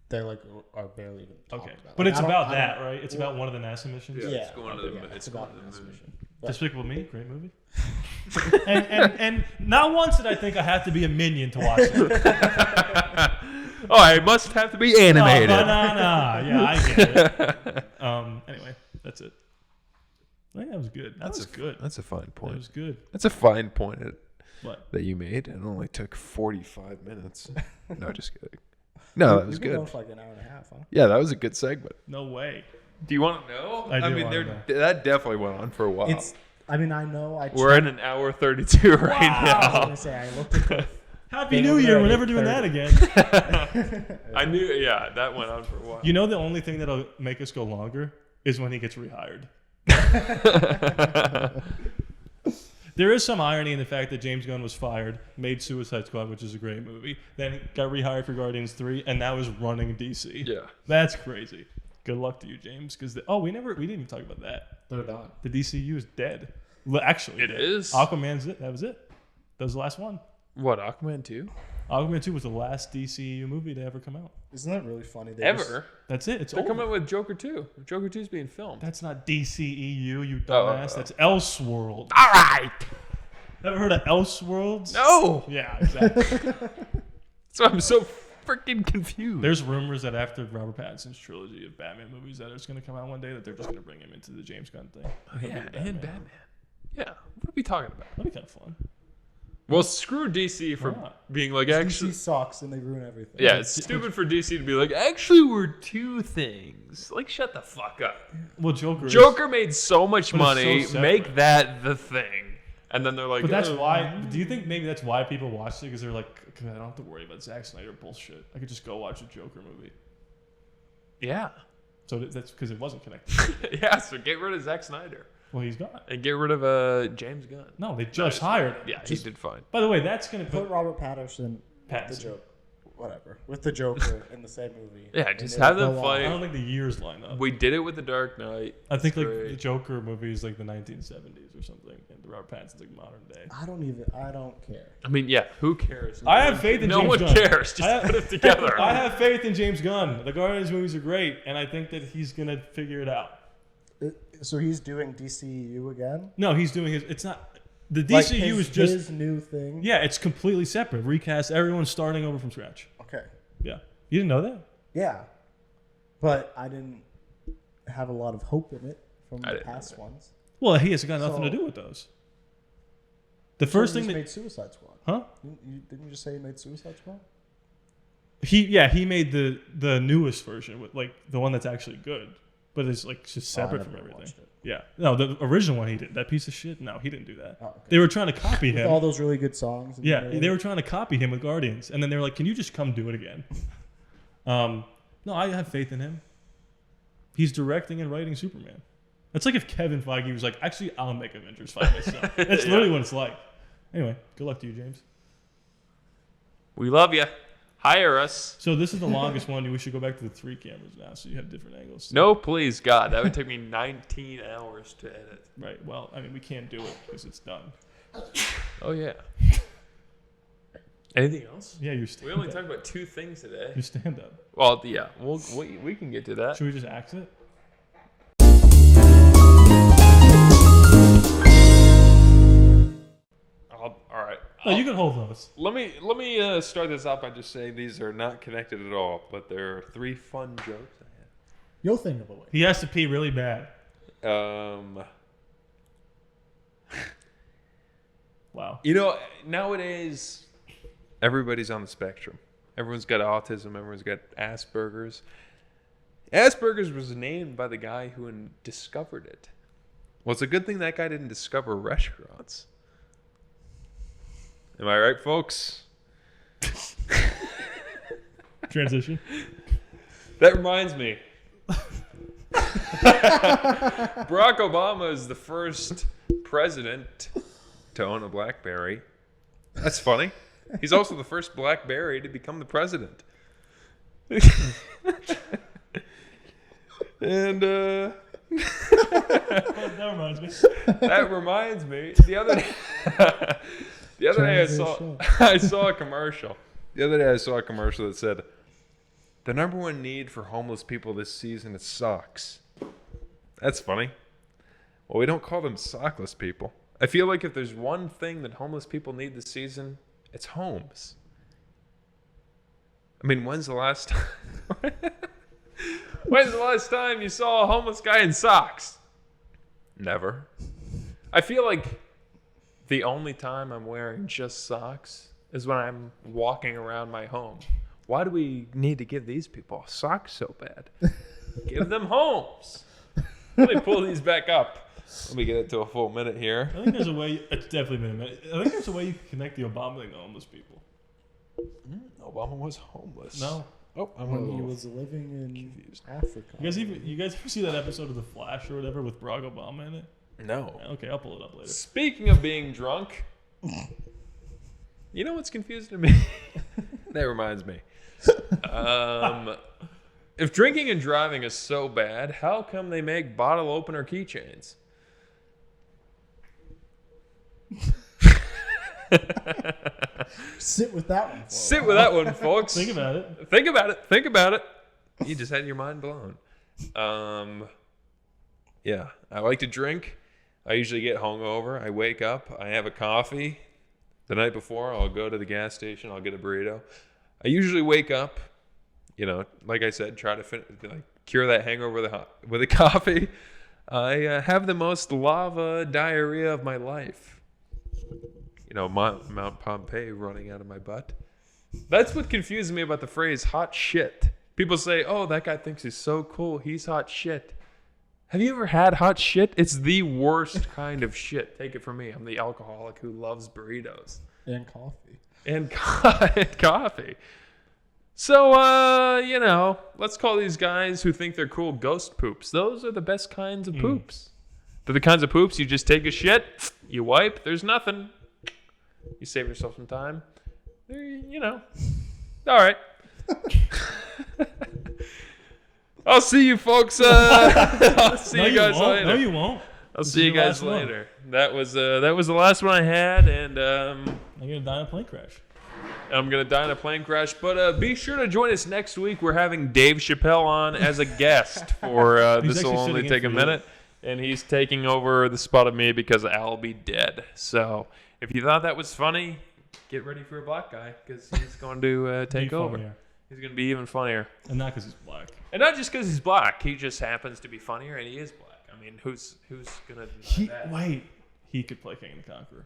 they like are barely even talked Okay. about. But Like, it's I don't- about I that, don't- right? It's about one of the NASA missions? Yeah, It's going to the- yeah, it's about going to the NASA moon. mission. But- Despicable Me, great movie. and not once did I think I have to be a minion to watch it. Oh, I must have to be animated. No. Yeah, I get it. Anyway, that's it. I think that was good. That was good. That's a fine That point. was good. That's a fine point What? that you made. It only took 45 minutes. No, just kidding. No, that was We've been good. going for like an hour and a half, huh? Yeah, that was a good segment. No way. Do you want to know? I do mean, wanna know. that definitely went on for a while. I mean, I know. We're at an hour 32 right I was now. gonna say I looked at the. Happy Been New over Year. there We're at never doing that 8:30. again. I knew, yeah, that went on for a while. You know, the only thing that'll make us go longer is when he gets rehired. There is some irony in the fact that James Gunn was fired, made Suicide Squad, which is a great movie, then got rehired for Guardians 3, and now is running DC. Yeah. That's crazy. Good luck to you, James. Because we didn't even talk about that. They're done. The DCU is dead. Actually, It dead. is? Aquaman's it. That was it. That was the last one. What, Aquaman 2? Aquaman 2 was the last DCU movie to ever come out. Isn't that really funny? They Ever? That's it. It's They're over. coming out with Joker 2. Joker 2 is being filmed. That's not DCEU, you dumbass. That's Elseworld. All right. Ever heard of Elseworlds? No. Yeah, exactly. So I'm so freaking confused. There's rumors that after Robert Pattinson's trilogy of Batman movies that is going to come out one day, that they're just going to bring him into the James Gunn thing. Yeah, and Batman. Yeah. What are we talking about? That'd be kind of fun. Well, screw DC for Why not? being like, DC actually. sucks and they ruin everything. Yeah, it's stupid for DC to be like, actually, we're two things. Like, shut the fuck up. Well, Joker. Joker made so much But it's money. so separate. Make that the thing. And then they're like, But that's "Oh." why. Do you think maybe that's why people watch it? Because they're like, "Okay, I don't have to worry about Zack Snyder bullshit. I could just go watch a Joker movie." Yeah. So that's because it wasn't connected. Yeah, so get rid of Zack Snyder. Well, he's gone. And get rid of James Gunn. No, they just hired him. Yeah, he did fine. By the way, that's going to Put put Robert Pattinson. The joke. Whatever. With the Joker in the same movie. Yeah, just have them I fight. don't think the years line up. We did it with The Dark Knight. I think It's like great. the Joker movie is like the 1970s or something, and the Robert Pattinson's like modern day. I don't care. I mean, yeah, who cares? I have faith in no James one Gunn. cares. Just put it together. I have faith in James Gunn. The Guardians movies are great, and I think that he's gonna figure it out. So he's doing DCU again? No, he's doing his. It's not the DCU Like is just his new thing? yeah. It's completely separate. Recast. Everyone's starting over from scratch. Okay. Yeah, you didn't know that? Yeah. But I didn't have a lot of hope in it from I the didn't know past that. ones. Well, he has got nothing to So- do with those. The first So he thing just that made Suicide Squad. huh? Didn't you just say he made Suicide Squad? He made the newest version with like the one that's actually good, but it's like just separate from never everything. watched it. Yeah, no, the original one he did. That piece of shit. No, he didn't do that. Oh, okay. They were trying to copy With him. all those really good songs. Yeah, they were trying to copy him with Guardians, and then they were like, "Can you just come do it again?" No, I have faith in him. He's directing and writing Superman. It's like if Kevin Feige was like, "Actually, I'll make Avengers fight myself." That's literally what it's like. Anyway, good luck to you, James. We love you. Hire us. So this is the longest one. We should go back to the 3 cameras now, so you have different angles. No, please, God. That would take me 19 hours to edit. Right. Well, I mean, we can't do it because it's done. Oh, yeah. Anything else? Yeah, your We stand only up. talked about 2 things today. Your stand up. Well, yeah, we can get to that. Should we just axe it? All right. No, you can hold those. Let me start this off by just saying these are not connected at all, but they're 3 fun jokes I You'll think of a way. He has to pee really bad. had. Wow. You know, nowadays everybody's on the spectrum. Everyone's got autism. Everyone's got Asperger's. Asperger's was named by the guy who discovered it. Well, it's a good thing that guy didn't discover restaurants. Am I right, folks? Transition. That reminds me. Barack Obama is the first president to own a BlackBerry. That's funny. He's also the first BlackBerry to become the president. And That reminds me. that reminds me. The other day I saw a commercial. The other day I saw a commercial that said, "The number one need for homeless people this season is socks." That's funny. Well, we don't call them sockless people. I feel like if there's one thing that homeless people need this season, it's homes. I mean, when's the last time? When's the last time you saw a homeless guy in socks? Never. I feel like the only time I'm wearing just socks is when I'm walking around my home. Why do we need to give these people socks so bad? Give them homes. Let me pull these back up. Let me get it to a full minute here. I think there's a way. It's definitely been a minute. I think there's a way you can connect the Obama thing to homeless people. Obama was homeless. No. Oh, I'm a When he little was living in Africa. You guys ever see that episode of The Flash or whatever with Barack Obama in it? No. Okay, I'll pull it up later. Speaking of being drunk, you know what's confusing to me? That reminds me. If drinking and driving is so bad, how come they make bottle opener keychains? Sit with that one. Sit with that one, folks. Think about it. Think about it. Think about it. You just had your mind blown. Yeah, I like to drink. I usually get hungover. I wake up. I have a coffee. The night before, I'll go to the gas station. I'll get a burrito. I usually wake up, you know, like I said, try to cure that hangover with a coffee. I have the most lava diarrhea of my life. You know, Mount Pompeii running out of my butt. That's what confuses me about the phrase hot shit. People say, oh, that guy thinks he's so cool. He's hot shit. Have you ever had hot shit? It's the worst kind of shit. Take it from me. I'm the alcoholic who loves burritos. And coffee. And coffee. So, let's call these guys who think they're cool ghost poops. Those are the best kinds of poops. They're the kinds of poops you just take a shit, you wipe, there's nothing. You save yourself some time. All right. I'll see you folks. I'll see you guys later. No, you won't. I'll see you guys later. That was the last one I had, and I'm gonna die in a plane crash. I'm gonna die in a plane crash. But be sure to join us next week. We're having Dave Chappelle on as a guest for This Will Only Take a Minute, and he's taking over the spot of me because I'll be dead. So if you thought that was funny, get ready for a black guy because he's going to take over. Funnier. He's going to be even funnier. And not because he's black. And not just because he's black. He just happens to be funnier, and he is black. I mean, who's going to deny that? Wait. He could play King and the Conqueror.